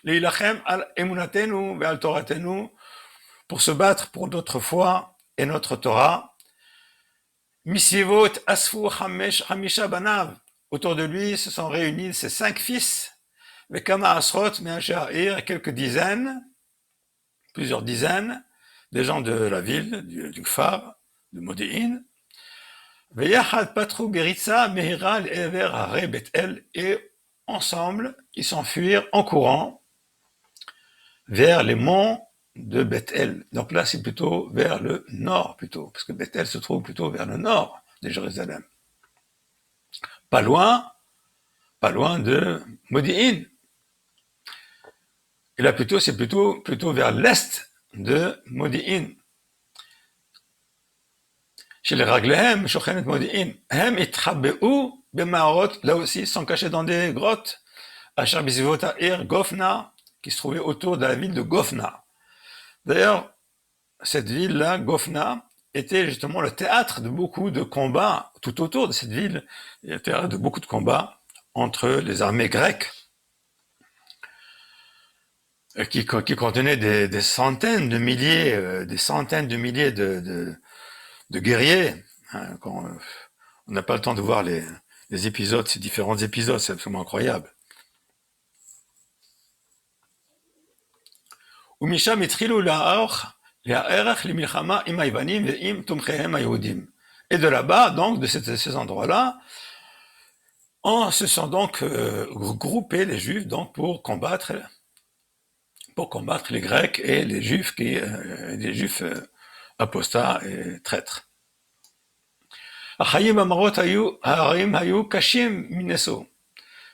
Leilachem al emunatenu ve'al toratenu, pour se battre pour notre foi et notre Torah. Misivot asfu hamisha banav, autour de lui se sont réunis ses 5 fils, vekama asrot me'ashair, quelques dizaines, plusieurs dizaines, des gens de la ville, du phare, de Modéine. Veyachad patru beritza mehira le'ever hare Bet-El, et ensemble, ils s'enfuirent en courant vers les monts de Beth-El. Donc là, c'est plutôt vers le nord, plutôt, parce que Beth-El se trouve plutôt vers le nord de Jérusalem. Pas loin de Modi'in. Et là, plutôt, c'est plutôt vers l'est de Modi'in. Chez les Raglehem, Shochenet Modi'in, Hem itchabe'u b'ma'arot, là aussi, ils sont cachés dans des grottes. Asher bizivot ha'ir Gofna, qui se trouvait autour de la ville de Gofna. D'ailleurs, cette ville-là, Gofna, était justement le théâtre de beaucoup de combats. Tout autour de cette ville, il y a le théâtre de beaucoup de combats entre les armées grecques, qui contenaient des centaines de milliers, de guerriers. Hein, on n'a pas le temps de voir les épisodes, ces différents épisodes, c'est absolument incroyable. ומשם התחילו להערך למלחמה עם היוונים ועם תומכיהם היהודים. Et de là-bas, donc, de ces endroits-là, se sont donc groupés les Juifs donc pour combattre les Grecs et les Juifs apostats et traîtres. החיים במראות ההרים היו קשים מנשוא.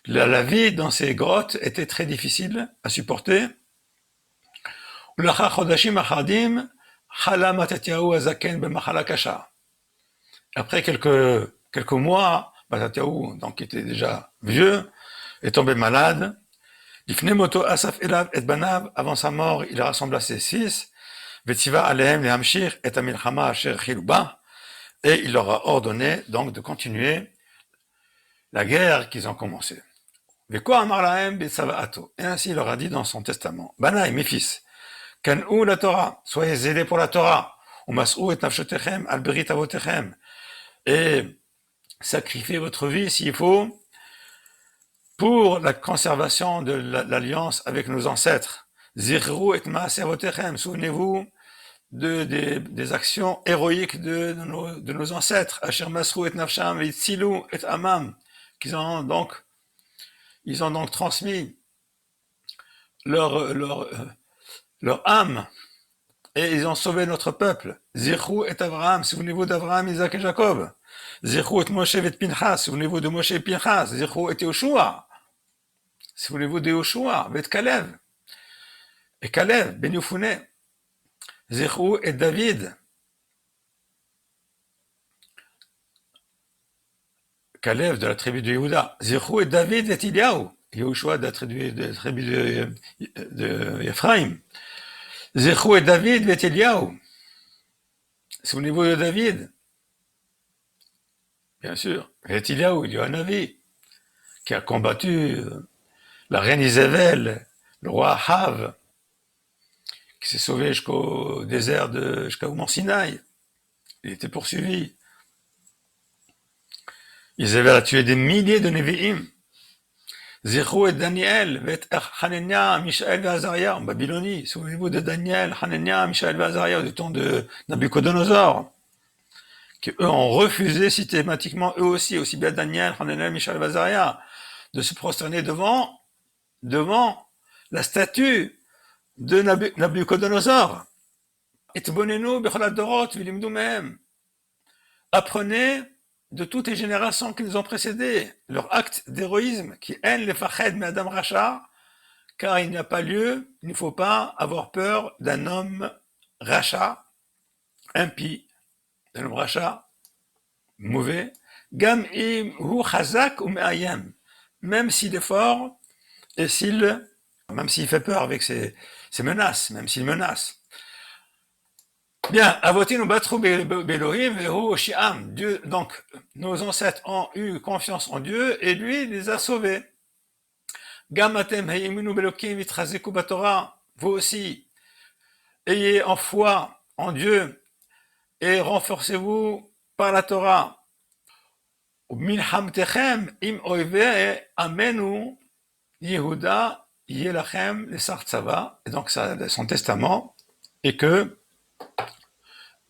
La vie dans ces grottes était très difficile à supporter. ולאחר חודשים אחדים חלה מתתיהו הזקן במחלה קשה. Après quelques mois, Mattatyahu, donc qui était déjà vieux, est tombé malade. לפני מותו אסף אליו את בניו, avant sa mort, il rassembla ses fils, וציווה עליהם להמשיך את המלחמה אשר החלו בה, et il leur a ordonné donc de continuer la guerre qu'ils ont commencée. וכה אמר להם בצוואתו, et ainsi il leur a dit dans son testament, בניי, mes fils, כנעו לתורה, soyez zélés pour la Torah, ומסעו את נפשותיכם על ברית אבותיכם, et sacrifiez votre vie s'il faut pour la conservation de l'alliance avec nos ancêtres. Zirru et ma'aseh avotechem, souvenez-vous des actions héroïques de nos ancêtres. Asher masru et nafsham ve'itzilu et amam, ils ont donc transmis leur âme et ils ont sauvé notre peuple. Zirru et Abraham, souvenez-vous d'Abraham, Isaac et Jacob. Zirru et Moshe et Pinchas, souvenez-vous de Moshe et Pinchas. Zirru et Yoshua, souvenez-vous de Yoshua, et Kalev, Ben Yefune. Zirru et David, Kalev de la tribu de Yehuda. Zirru et David et Eliyahu, Yoshua de la tribu de Ephraim. Zirru et David et Eliyahu, souvenez-vous de David, bien sûr, et Eliyahu, il y a un Navi qui a combattu la reine Isabelle, le roi Ahav, qui s'est sauvé jusqu'au désert jusqu'au mont Sinaï. Il était poursuivi. Isabelle a tué des milliers de Nevi'im. Zirou et Daniel, et Hanania, Mishaël et Azaria en Babylonie. Souvenez-vous de Daniel, Hanania, Mishaël et Azaria du temps de Nabucodonosor, qui eux ont refusé systématiquement, eux aussi bien Daniel, Hanania, Mishaël et Azaria, de se prosterner devant la statue de Nabucodonosor. Etbonenu bechol adorot v'limdu mehem. Apprenez de toutes les générations qui nous ont précédés leur acte d'héroïsme, qui haine les fached mais Adam Racha, car il n'y a pas lieu, il ne faut pas avoir peur d'un homme Racha, impie, d'un homme Racha, mauvais, gam im hu chazak ou me'ayem, même s'il est fort et même s'il fait peur avec ses menaces, même s'il menace. Bien, avotinu batru be'Elohim ve'hu shi'am. Dieu, donc, nos ancêtres ont eu confiance en Dieu et lui les a sauvés. Gam atem hayiminu be'Elokim vitchazeku b'Torah. Vous aussi, ayez en foi en Dieu et renforcez-vous par la Torah. Milhamtechem im oivei amenu Yehuda yelachem lesar tzava. Et donc, ça, son testament, et que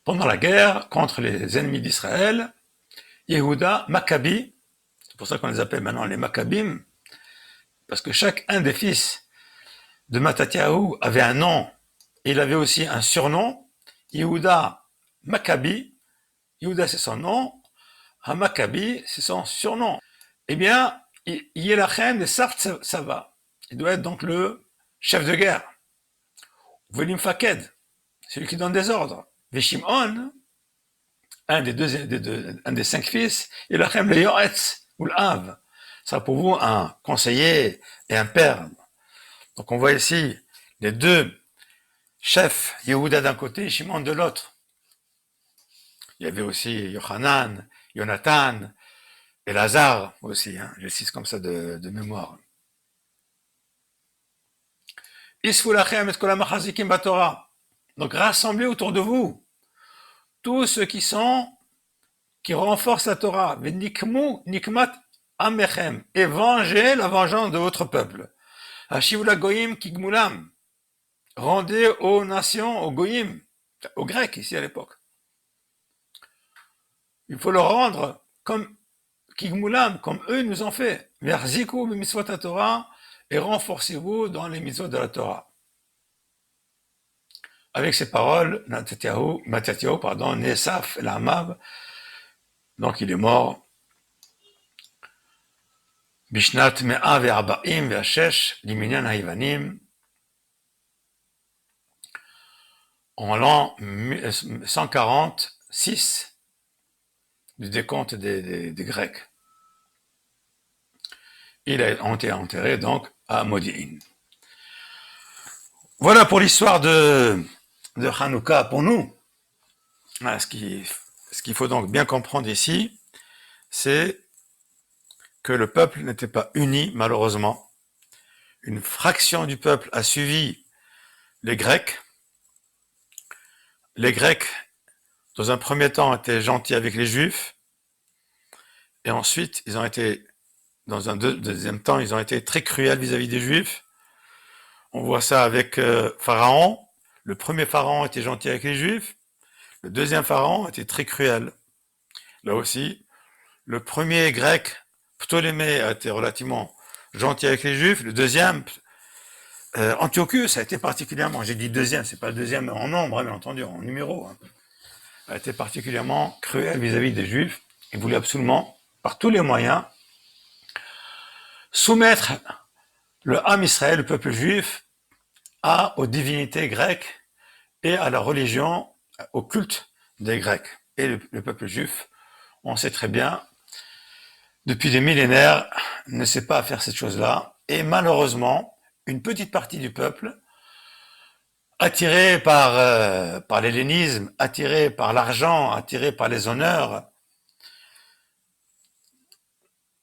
pendant la guerre contre les ennemis d'Israël, Yehuda, Maccabi, c'est pour ça qu'on les appelle maintenant les Maccabim, parce que chacun des fils de Mattatiahu avait un nom, et il avait aussi un surnom. Yehuda, Maccabi, Yehuda c'est son nom, Maccabi c'est son surnom. Eh bien, Yelachem de Sart Sava, il doit être donc le chef de guerre. Volim Faked, celui qui donne des ordres. Veshimon, un des 5 fils, Yelachem le Yoetz, ou l'Av, ça pour vous un conseiller et un père. Donc on voit ici les deux chefs, Yehuda d'un côté et Shimon de l'autre. Il y avait aussi Yochanan, Jonathan, et Lazare aussi, hein, je cite comme ça de mémoire. Isfulachem et kolam achazikim batorah. Donc rassemblez autour de vous tous ceux qui renforcent la Torah. Venikmu nikmat amechem, et vengez la vengeance de votre peuple. Hashivu la goyim kigmulam, rendez aux nations, aux goyim, aux Grecs ici à l'époque. Il faut leur rendre comme Kigmulam, comme eux nous ont fait. Verziku b'mitzvot Torah, et renforcez-vous dans les mitzvot de la Torah. Avec ces paroles, Mattatiahu, Nesaf el Amav, donc il est mort. Bishnat me'a ve'arba'im ve'ashesh liminyan ha'ivanim, en l'an 146 du décompte des Grecs. Il a été enterré donc à Modi'in. Voilà pour l'histoire de Hanouka pour nous. Voilà, ce qu'il faut donc bien comprendre ici, c'est que le peuple n'était pas uni, malheureusement. Une fraction du peuple a suivi les Grecs. Les Grecs, dans un premier temps, étaient gentils avec les Juifs, et ensuite, ils ont été, dans un deuxième temps, ils ont été très cruels vis-à-vis des Juifs. On voit ça avec Pharaon. Le premier Pharaon était gentil avec les Juifs, le deuxième Pharaon était très cruel. Là aussi, le premier grec, Ptolémée, a été relativement gentil avec les Juifs, le deuxième, Antiochus, a été particulièrement, j'ai dit deuxième, c'est pas le deuxième en nombre, bien entendu, en numéro, hein, a été particulièrement cruel vis-à-vis des Juifs. Il voulait absolument, par tous les moyens, soumettre le Ham Israël, le peuple juif, aux divinités grecques et à la religion, au culte des Grecs. Et le peuple juif, on sait très bien, depuis des millénaires, ne sait pas faire cette chose-là. Et malheureusement, une petite partie du peuple, attiré par l'hellénisme, attiré par l'argent, attiré par les honneurs,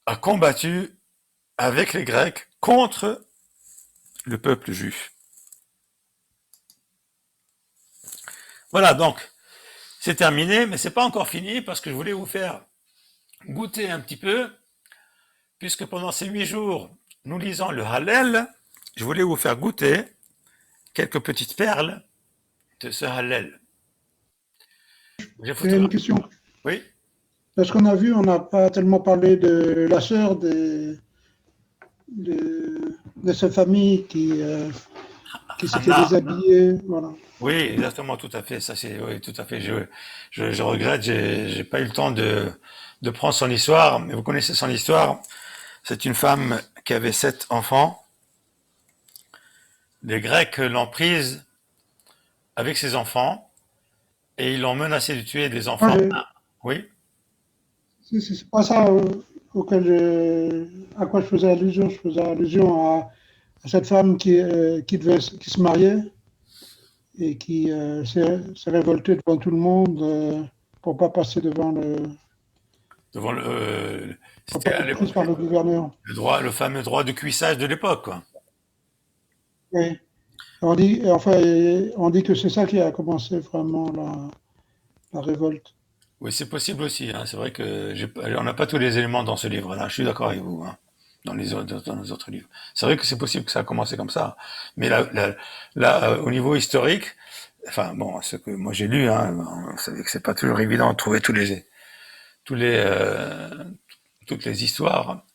a combattu avec les Grecs contre le peuple juif. Voilà, donc, c'est terminé, mais c'est pas encore fini parce que je voulais vous faire goûter un petit peu, puisque pendant ces 8 jours, nous lisons le Hallel, je voulais vous faire goûter quelques petites perles de ce Hallel. J'ai une question. Oui. Parce qu'on a vu, on n'a pas tellement parlé de la sœur de cette famille qui s'était déshabillée. Voilà. Oui, exactement, tout à fait. Ça, oui, tout à fait. Je regrette, j'ai pas eu le temps de prendre son histoire, mais vous connaissez son histoire. C'est une femme qui avait 7 enfants. Les Grecs l'ont prise avec ses enfants et ils l'ont menacé de tuer des enfants. Oui. C'est pas ça à quoi je faisais allusion. Je faisais allusion à cette femme qui se mariait et qui s'est révoltée devant tout le monde pour pas passer devant c'était à l'époque, par le gouverneur. le fameux droit de cuissage de l'époque, quoi. Oui. On dit que c'est ça qui a commencé vraiment la révolte. Oui, c'est possible aussi, hein. C'est vrai que on n'a pas tous les éléments dans ce livre-là. Je suis d'accord avec vous, hein, dans les autres livres. C'est vrai que c'est possible que ça a commencé comme ça. Mais là, au niveau historique, enfin bon, ce que moi j'ai lu, hein, vous savez que c'est pas toujours évident de trouver tous les, toutes les histoires.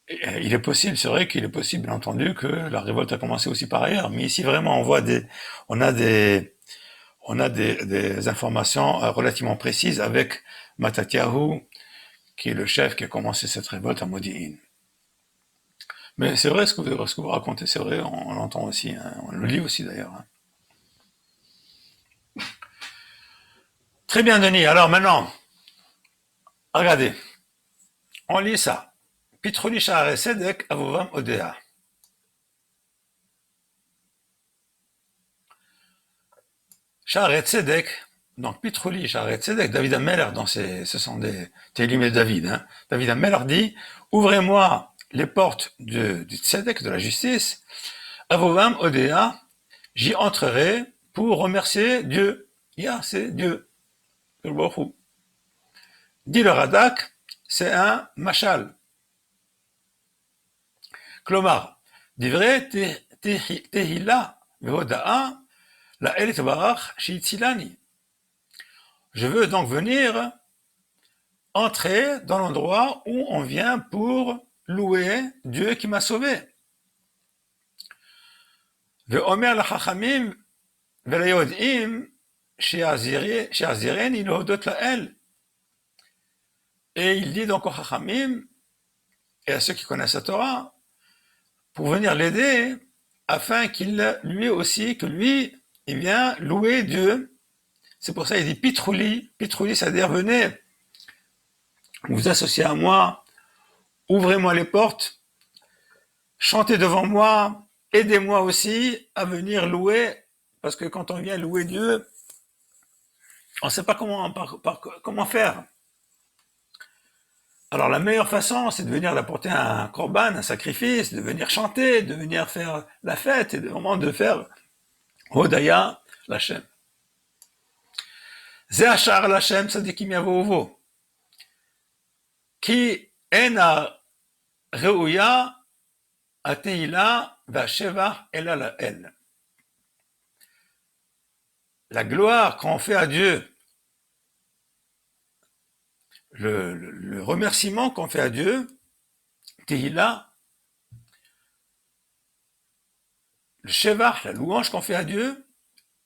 Et il est possible, c'est vrai qu'il est possible, bien entendu, que la révolte a commencé aussi par ailleurs. Mais ici, vraiment, on a des informations relativement précises avec Matatiahu, qui est le chef qui a commencé cette révolte à Modi'in. Mais c'est vrai ce que vous racontez, c'est vrai, on l'entend aussi, hein, on le lit aussi d'ailleurs. Hein. Très bien, Denis. Alors maintenant, regardez, on lit ça. Pitroli Sha'are Sedek Avovam Odea. Sha'are Sedek, donc Pitroli Sha'are Sedek, David Ameller, ce sont des Télim de David. Hein. David Ameller dit, ouvrez-moi les portes du Tzedek, de la justice, Avovam Odea, j'y entrerai pour remercier Dieu. C'est Dieu. Dit le Radak, c'est un machal. Klomar, divrei tehila vehoda'a la'el tbarach shi'itzilani. Je veux donc venir entrer dans l'endroit où on vient pour louer Dieu qui m'a sauvé. Ve'omer lachachamim ve'layod'im she'azireni lehodot la'el. Et il dit donc aux chachamim et à ceux qui connaissent la Torah pour venir l'aider afin qu'il lui aussi, que lui, il vient louer Dieu. C'est pour ça qu'il dit Pitrouli, c'est-à-dire venez, vous associez à moi, ouvrez-moi les portes, chantez devant moi, aidez-moi aussi à venir louer, parce que quand on vient louer Dieu, on ne sait pas comment faire. Alors la meilleure façon, c'est de venir apporter un korban, un sacrifice, de venir chanter, de venir faire la fête, et vraiment de faire Hodaya l'Hashem. Ze hashar l'Hashem tzadikim yavovo. Ki ena reuya atehila vasheva ela la'el. La gloire qu'on fait à Dieu, le remerciement qu'on fait à Dieu, Tehila, le Shevach, la louange qu'on fait à Dieu,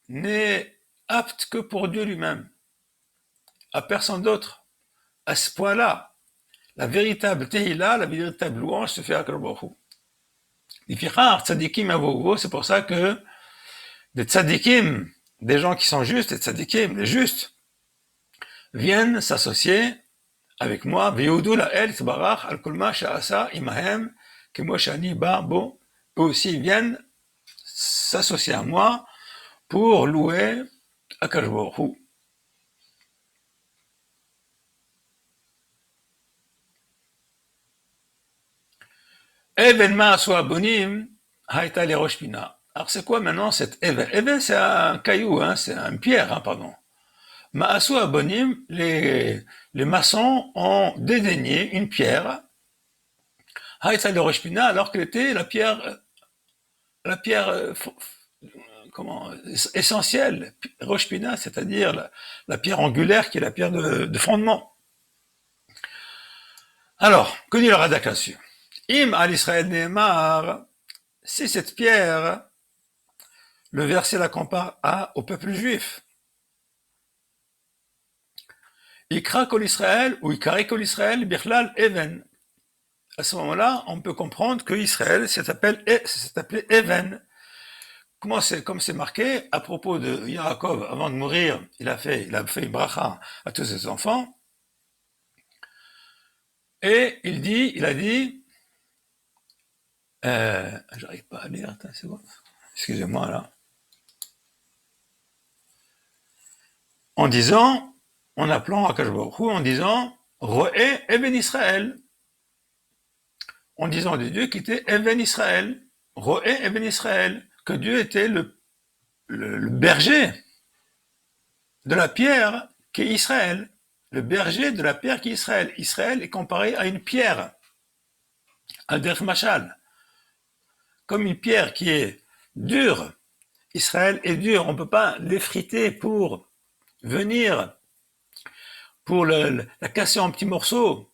n'est apte que pour Dieu lui-même, à personne d'autre. À ce point-là, la véritable Tehila, la véritable louange se fait à Akadosh Baruch Hu. C'est pour ça que des tzadikim, des gens qui sont justes, des tzadikim, les justes, viennent s'associer avec moi, Veyoudou la El Tbarach al Kulma Sha'asa Imahem, Kemo Shani Ba Bo, eux aussi viennent s'associer à moi pour louer Akadosh Baruch Hu. Even Ma'asu Abonim Haïta le Rosh Pina. Alors c'est quoi maintenant cette Even? Even c'est un caillou, hein, c'est une pierre, hein, pardon. Ma'asu Abonim, les maçons ont dédaigné une pierre, Haïta le Rosh Pina, alors qu'elle était la pierre essentielle, Rosh Pina, c'est-à-dire la pierre angulaire qui est la pierre de fondement. Alors, que dit le Radak là-dessus? Im al Israël Nehemar, si cette pierre, le verset la compare au peuple juif. Ikra kol Israël ou Ikari kol Israël Bichlal Even. À ce moment-là, on peut comprendre que Israël s'est appelé Even. Comme c'est marqué à propos de Yaakov, avant de mourir, il a fait une bracha à tous ses enfants. Et il a dit, j'arrive pas à lire, attends, c'est bon. Excusez-moi là. En appelant Akadosh Baruch Hu, en disant Roé Even Israël. En disant de Dieu qui était Even Israël. Roé Even Israël. Que Dieu était le berger de la pierre qui est Israël. Le berger de la pierre qui est Israël. Israël est comparé à une pierre. Un derf machal. Comme une pierre qui est dure. Israël est dur. On ne peut pas l'effriter pour venir pour la casser en petits morceaux,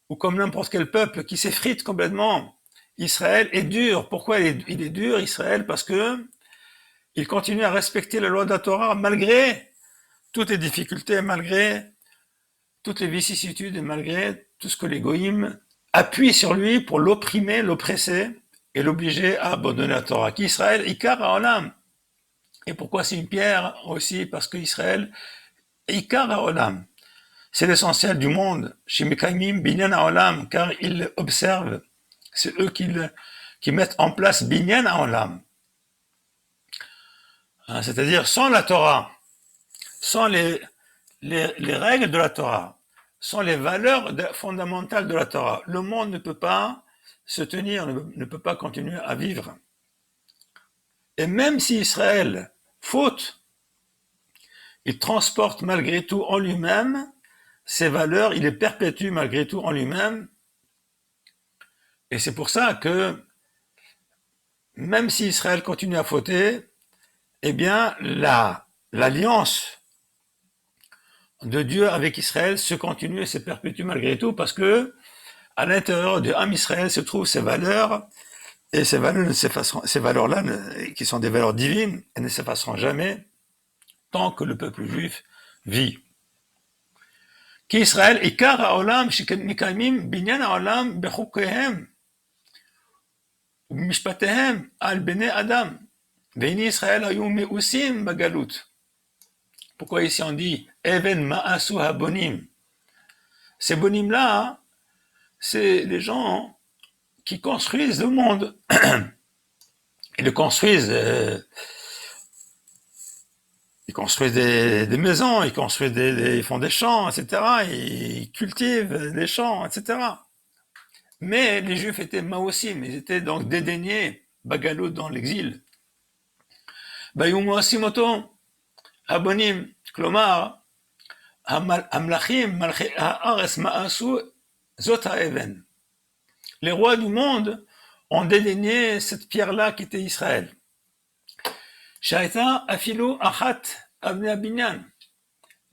ou comme n'importe quel peuple qui s'effrite complètement. Israël est dur. Pourquoi il est dur, Israël? Parce que il continue à respecter la loi de la Torah malgré toutes les difficultés, malgré toutes les vicissitudes et malgré tout ce que les goïms appuient sur lui pour l'opprimer, l'oppresser et l'obliger à abandonner la Torah. Qu'Israël, Ikar Haolam. Et pourquoi c'est une pierre aussi? Parce qu'Israël, Ikar Haolam. C'est l'essentiel du monde. Chez Mekaimim, Binyan Haolam, car ils observent. C'est eux qui mettent en place Binyan Haolam. C'est-à-dire sans la Torah, sans les règles de la Torah, sans les valeurs fondamentales de la Torah, le monde ne peut pas se tenir, ne peut pas continuer à vivre. Et même si Israël faute, il transporte malgré tout en lui-même ses valeurs, il les perpétue malgré tout en lui-même. Et c'est pour ça que même si Israël continue à fauter, eh bien l'alliance de Dieu avec Israël se continue et se perpétue malgré tout, parce que à l'intérieur de Am Israël se trouvent ces valeurs, et ces valeurs-là, qui sont des valeurs divines, elles ne s'effaceront jamais tant que le peuple juif vit. Qu'Israël ikar haolam shemikaimim binyan haolam bechukehem ובמשפטיהם על בני אדם, והנה ישראל היו מאוסים בגלות. Pourquoi ici on dit Even Ma'asu Habonim? Ces bonim-là, c'est les gens qui construisent le monde. Ils le construisent, ils construisent des maisons, ils font des champs, etc. Ils cultivent des champs, etc. Mais les Juifs étaient Maosim, ils étaient donc dédaignés, Bagalout dans l'exil. Bayou Moasimoto, Abonim, Klomar, Amlachim, Malchi Haaretz Ma'asu, Zot Ha'even. Les rois du monde ont dédaigné cette pierre-là qui était Israël. Shaita Afilu Achat Avnei Binyan.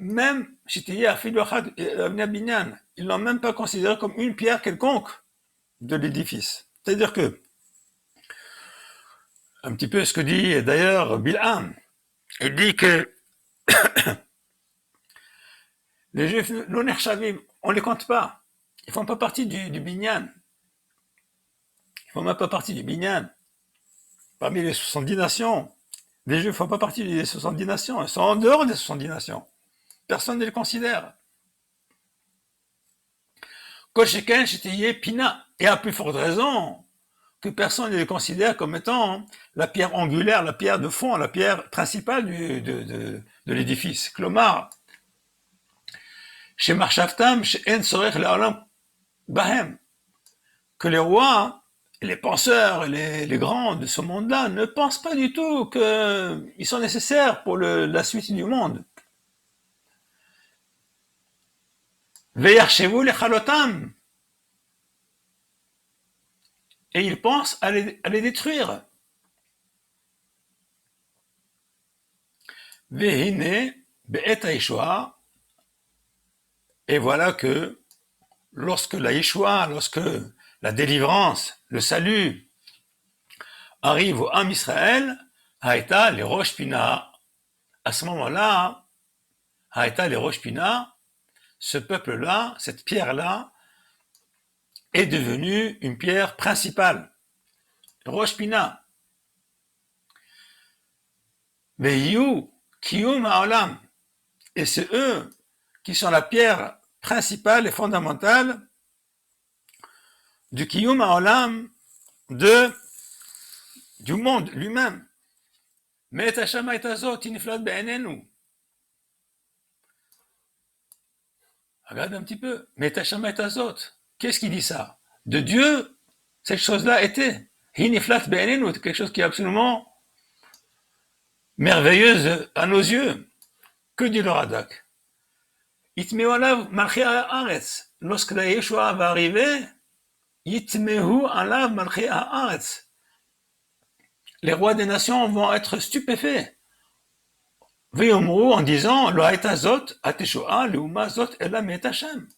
Même Shitiyah Afilu Achat Avnei Binyan, ils l'ont même pas considéré comme une pierre quelconque de l'édifice. C'est-à-dire que, un petit peu ce que dit d'ailleurs Bilham, il dit que les Juifs, l'Oner Shavim, on les compte pas. Ils font pas partie du Binyan. Ils font même pas partie du Binyan. Parmi les 70 nations, les Juifs font pas partie des 70 nations. Ils sont en dehors des 70 nations. Personne ne les considère. Kosheken Shiteye Pina. Et à plus forte raison que personne ne les considère comme étant la pierre angulaire, la pierre de fond, la pierre principale de l'édifice. Klomar, chez Marshaftam, chez En Sorech Le'olam Bahem, que les rois, les penseurs, les grands de ce monde-là ne pensent pas du tout qu'ils sont nécessaires pour la suite du monde. Ve'yachshevu lechalotam. Et ils pensent à les détruire. Vehine be'et ha'yeshua. Et voilà que lorsque la Yeshua, lorsque la délivrance, le salut arrive au Am Israël, Haïta les Rosh Pina. À ce moment-là, Haïta les Rosh Pina, ce peuple-là, cette pierre-là, est devenue une pierre principale. Rosh Pina. Veyu Kiyum Haolam. Et c'est eux qui sont la pierre principale et fondamentale du Kiyum Haolam, du monde lui-même. Mais Tashama et Azot, Iniflat Be'enenu. Regarde un petit peu. Mais Tashama et Azot. Qu'est-ce qui dit ça? De Dieu, cette chose-là était. Iniflat Be'enenu, quelque chose qui est absolument merveilleuse à nos yeux. Que dit le Radak? Itmeu alav malchi haaretz. Lorsque la Yeshua va arriver, Yitmehu alav malchi haaretz. Les rois des nations vont être stupéfaits, V'yomru en disant lo haïta zot ateshoa leuma zot ela me'et Hashem.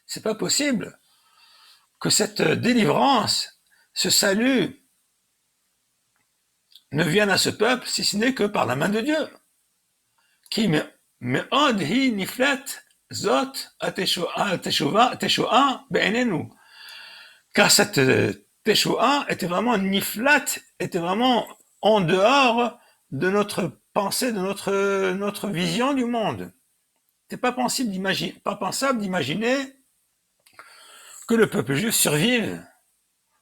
C'est pas possible que cette délivrance, ce salut, ne vienne à ce peuple si ce n'est que par la main de Dieu. Qui me'od hi niflet zot ateshoa be'enenu. Car cette teshoa était vraiment niflat, était vraiment en dehors de notre pensée, de notre vision du monde. C'est pas pensable d'imaginer que le peuple juif survive,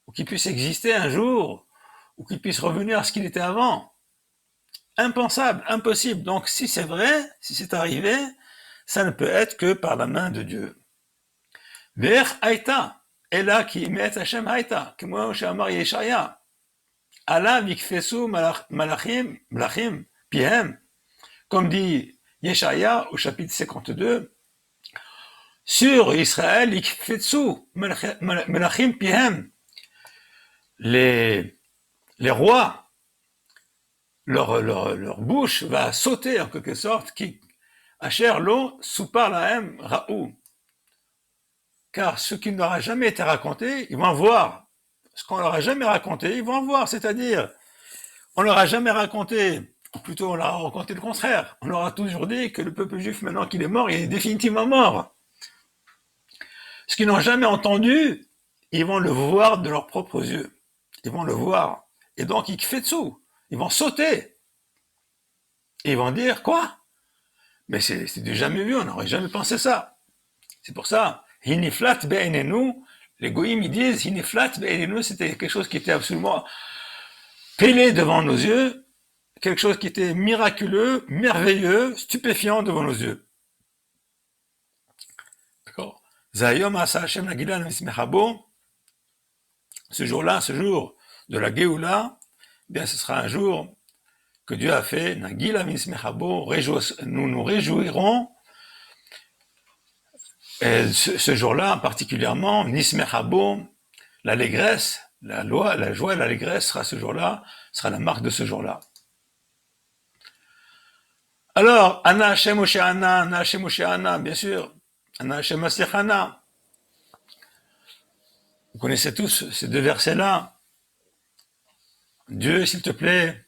ou qu'il puisse exister un jour, ou qu'il puisse revenir à ce qu'il était avant. Impensable, impossible. Donc si c'est vrai, si c'est arrivé, ça ne peut être que par la main de Dieu. Ver haïta, ela ki met Hashem haïta, כמו שאמר ישעיה, עליו יקפצו מלאכים פיהם, comme dit Yeshaya au chapitre 52, sur Israël, יקפצו מלאכים פיהם, les rois, leur bouche va sauter en quelque sorte, qui asher lo supar lahem ra'u, car ce qui ne leur a jamais été raconté, ils vont voir. Ce qu'on leur a jamais raconté, ils vont voir. C'est-à-dire, on leur a jamais raconté, ou plutôt on leur a raconté le contraire. On leur a toujours dit que le peuple juif, maintenant qu'il est mort, il est définitivement mort. Ce qu'ils n'ont jamais entendu, ils vont le voir de leurs propres yeux. Ils vont le voir. Et donc, ils kfetsu. Ils vont sauter. Et ils vont dire, quoi? Mais c'est du jamais vu, on n'aurait jamais pensé ça. C'est pour ça, Hiniflat be'enenu, les goïms ils disent, Hiniflat be'enenu, c'était quelque chose qui était absolument pélé devant nos yeux, quelque chose qui était miraculeux, merveilleux, stupéfiant devant nos yeux. D'accord? Zayom asa Hashem la Gila Mismechabo, ce jour-là, ce jour de la Géoula, bien ce sera un jour que Dieu a fait, Nagila Mismechabo, nous nous réjouirons. Et ce jour-là, particulièrement, Nismechabo, l'allégresse, la joie et l'allégresse sera ce jour-là, sera la marque de ce jour-là. Alors, Ana Hashem Osheana, Ana Hashem Osheana, bien sûr, Ana Hashem Asechana. Vous connaissez tous ces deux versets-là. Dieu, s'il te plaît,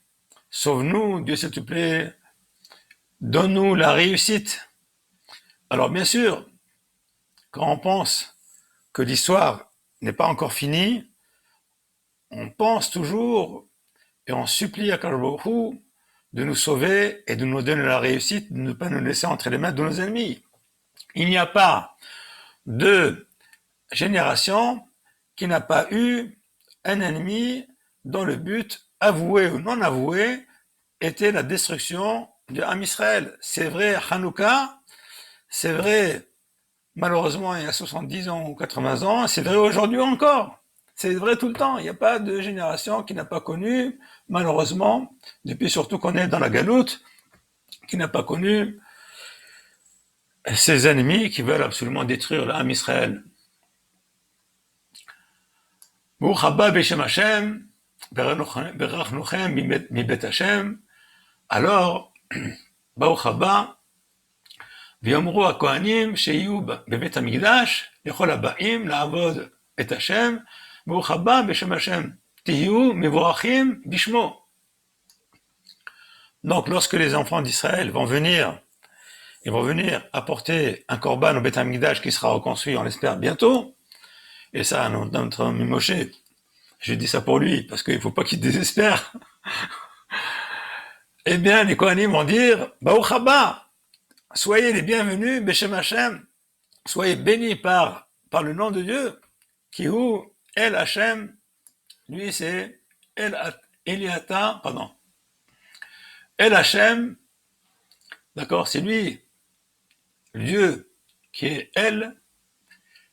sauve-nous, Dieu, s'il te plaît, donne-nous la réussite. Alors, bien sûr, quand on pense que l'histoire n'est pas encore finie, on pense toujours et on supplie à Kadosh Baruch Hu de nous sauver et de nous donner la réussite, de ne pas nous laisser entre les mains de nos ennemis. Il n'y a pas de génération qui n'a pas eu un ennemi dont le but, avoué ou non avoué, était la destruction de Am Israël. C'est vrai à Hanouka, c'est vrai malheureusement il y a 70 ans ou 80 ans, c'est vrai aujourd'hui encore. C'est vrai tout le temps. Il n'y a pas de génération qui n'a pas connu, malheureusement, depuis surtout qu'on est dans la galoute, qui n'a pas connu ces ennemis qui veulent absolument détruire l'âme Israël. Baruch haba b'shem Hashem, berachnuchem mibet Hashem. Alors, Baruch haba, ויאמרו הכהנים שיהיו בבית המקדש לכל הבאים לעבוד את השם, ברוך הבא בשם השם, תהיו מבורכים בשמו. Donc, lorsque les enfants d'Israël vont venir, ils vont venir apporter un korban au Beth Amikdash qui sera reconstruit, on l'espère, bientôt, et ça, notre ami Moshe, je dis ça pour lui, parce qu'il ne faut pas qu'il désespère, eh bien, les Kohanim vont dire, Baruch haba, soyez les bienvenus, Beshem Hashem, soyez bénis par le nom de Dieu, Kihu El Hashem, lui c'est El Hashem, d'accord, c'est lui, Dieu qui est El,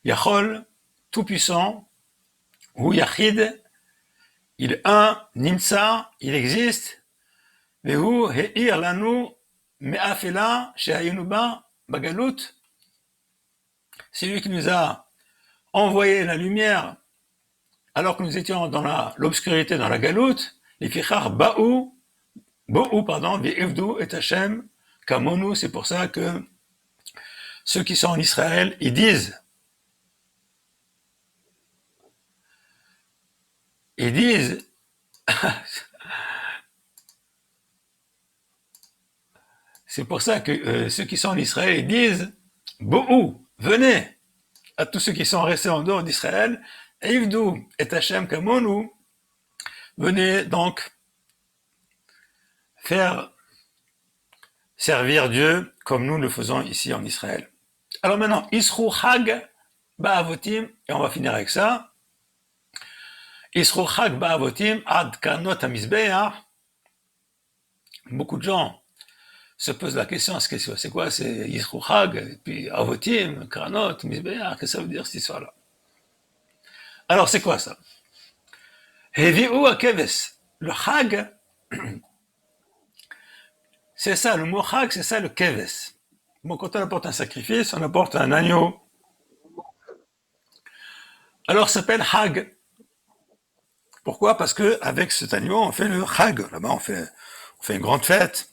Yachol, tout-puissant, ou Yachid, il est un, Nimsa, il existe, Vehu He'ir Lanu, Me'afela, She'ayunuba, Bagalut, c'est lui qui nous a envoyé la lumière alors que nous étions dans l'obscurité, dans la galoute, les fichar Bo'u, Ve'ivdu et Hashem, Kamonu, c'est pour ça que ceux qui sont en Israël, ils disent, c'est pour ça que ceux qui sont en Israël, ils disent, Bo'ou, venez, à tous ceux qui sont restés en dehors d'Israël, Ivdou et Hachem Kamonu, venez donc faire servir Dieu comme nous le faisons ici en Israël. Alors maintenant, Isru Chag Ba'avotim, et on va finir avec ça. Isru Chag Ba'avotim Ad Kanot HaMizbeach. Beaucoup de gens se posent la question, c'est quoi, c'est Isru Chag, et puis Avotim, Kanot, Mizbeach, qu'est-ce que ça veut dire cette histoire-là? Alors c'est quoi ça? Hevi'u Akeves, le Chag, c'est ça, le mot Chag, c'est ça le Keves. Bon, quand on apporte un sacrifice, on apporte un agneau. Alors ça s'appelle Chag. Pourquoi? Parce que avec cet agneau, on fait le Chag. Là-bas, on fait une grande fête.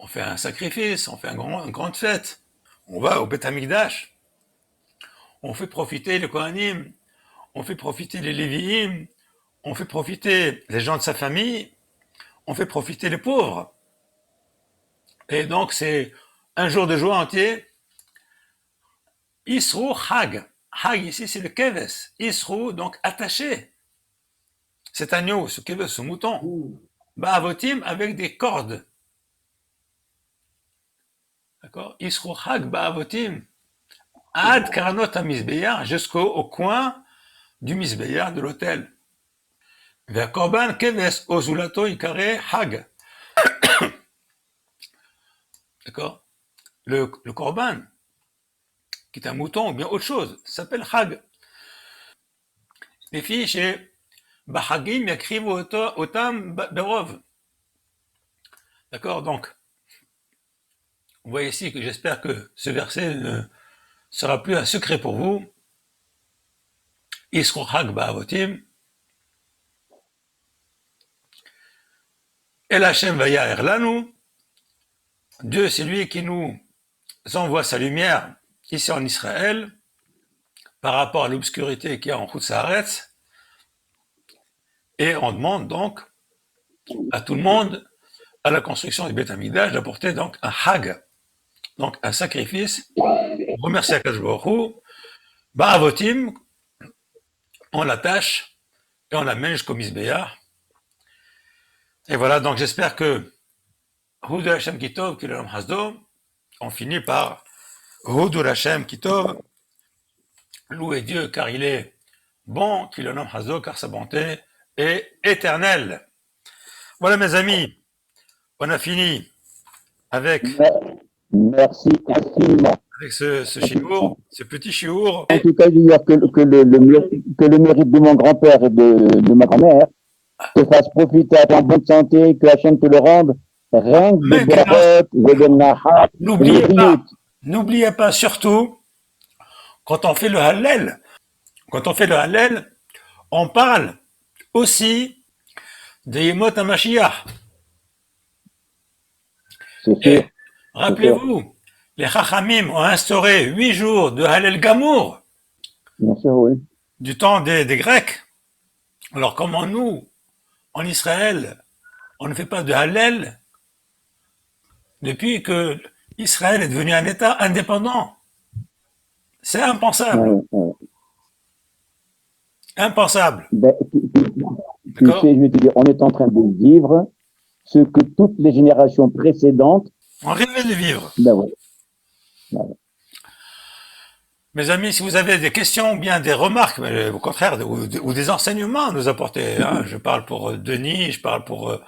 On fait un sacrifice, on fait une grande fête. On va au Beth Amikdash. On fait profiter les Kohanim. On fait profiter les Lévi'im. On fait profiter les gens de sa famille. On fait profiter les pauvres. Et donc, c'est un jour de joie entier. Isru Chag. Chag, ici, c'est le Keves. Isru, donc attaché. Cet agneau, ce Keves, ce mouton. Ba'avotim, avec des cordes. D'accord? Isru Chag Ba'avotim. Ad Karanot HaMizbeach, jusqu'au coin du Mizbeach, de l'autel. Ve'korban Keves, Ozulato Ikare Chag. D'accord? Le korban, qui est un mouton ou bien autre chose, s'appelle Chag. Les filles chez Bahagim écrivent Otam Berov. D'accord? Donc, vous voyez ici que j'espère que ce verset ne sera plus un secret pour vous. Isru Chag Ba'avotim. El Hashem Vaya'er Lanu. Dieu, c'est lui qui nous envoie sa lumière ici en Israël par rapport à l'obscurité qu'il y a en Chutz Haaretz. Et on demande donc à tout le monde, à la construction du Beth Amikdash, d'apporter donc un Chag, donc un sacrifice. On remercie Akadosh Baruch Hu. Ba'avotim, on l'attache et on l'amène jusqu'au Mizbeach. Et voilà, donc j'espère que Hudu Hashem Kitov, Kilolam Hasdo, on finit par Hudu Hashem Kitov, louer Dieu car il est bon, Kilolam Hasdo, car sa bonté est éternelle. Voilà mes amis, on a fini avec Merci infiniment. ce chiour, ce petit chiour. En tout cas, je veux dire que le mérite de mon grand-père et de ma grand-mère te fasse profiter à ta bonne santé, que Hachem te le rende. Rien que de Baroth, N'oubliez pas surtout, quand on fait le Hallel, on parle aussi de Yemot HaMashiach. Et rappelez-vous, les Chachamim ont instauré 8 jours de Hallel Gamour. Bien sûr, oui. Du temps des Grecs. Alors comment nous, en Israël, on ne fait pas de Hallel depuis que Israël est devenu un État indépendant? C'est impensable. Impensable. Ben, tu sais, je vais te dire, on est en train de vivre ce que toutes les générations précédentes On rêvait de vivre. Ben ouais. Mes amis, si vous avez des questions ou bien des remarques, mais au contraire, ou des enseignements à nous apporter, hein, je parle pour Denis, je parle pour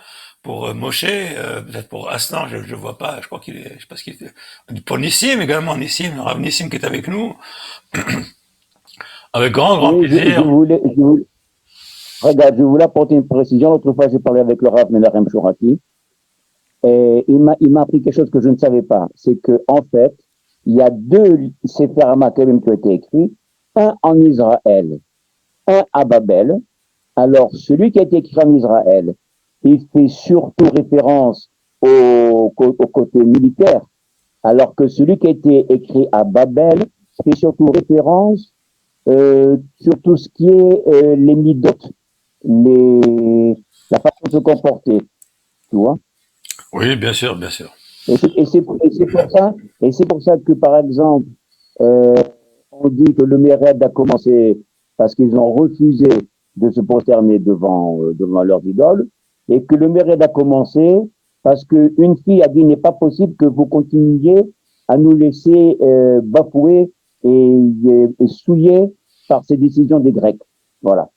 Moshe, peut-être pour Aslan, je le vois pas, je crois qu'il est, je sais pas ce qu'il est, pour Nissim également, le Rav Nissim qui est avec nous, avec grand Oui, plaisir. Regarde, je voulais apporter une précision. L'autre fois, j'ai parlé avec le Rav Menachem Shoraki, et il m'a appris quelque chose que je ne savais pas. C'est que, en fait, il y a 2 Sefer HaMakkabim qui ont été écrits, un en Israël, un à Babel. Alors, celui qui a été écrit en Israël, il fait surtout référence au côté militaire, alors que celui qui a été écrit à Babel fait surtout référence sur tout ce qui est les midotes, la façon de se comporter, tu vois. Oui, bien sûr, bien sûr. Et c'est pour ça que, par exemple, on dit que le Méred a commencé parce qu'ils ont refusé de se prosterner devant leurs idoles, et que le Méred a commencé parce qu'une fille a dit: il n'est pas possible que vous continuiez à nous laisser bafouer et souiller par ces décisions des Grecs. Voilà.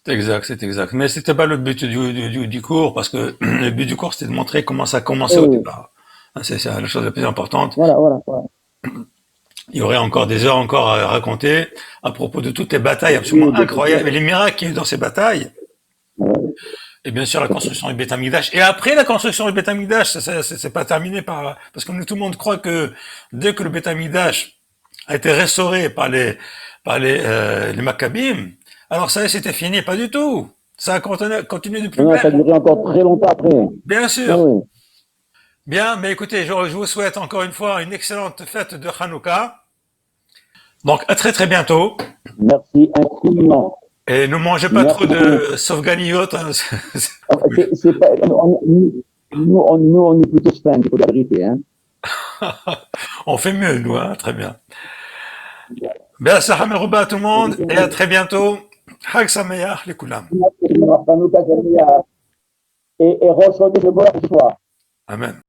C'est exact, c'est exact. Mais c'était pas le but du cours, parce que le but du cours, c'était de montrer comment ça a commencé au Oui, départ. C'est la chose la plus importante. voilà. Il y aurait encore des heures encore à raconter à propos de toutes les batailles absolument Oui, incroyables et les miracles qu'il y a eu dans ces batailles. ouais. Et bien sûr, la construction du Beth Amikdash. Et après la construction du Beth Amikdash, c'est pas terminé parce que tout le monde croit que dès que le Beth Amikdash a été restauré les Maccabim, alors ça y est, c'était fini. Pas du tout. Ça a continué de plus Non, ça a belle. duré encore très longtemps après. Bien Oui, sûr. oui. Bien, mais écoutez, je vous souhaite encore une fois une excellente fête de Hanouka. Donc, à très très bientôt. Merci infiniment. Et ne mangez pas trop Merci beaucoup. de sauvegarniotes. Hein. C'est pas, on est plutôt fan, pour la vérité, hein. On fait mieux, nous, hein. Très bien. Bien, salam à tout le monde et à très bientôt. Hag Sameach, les Koulam. Et Roche, de bonne soir. Amen.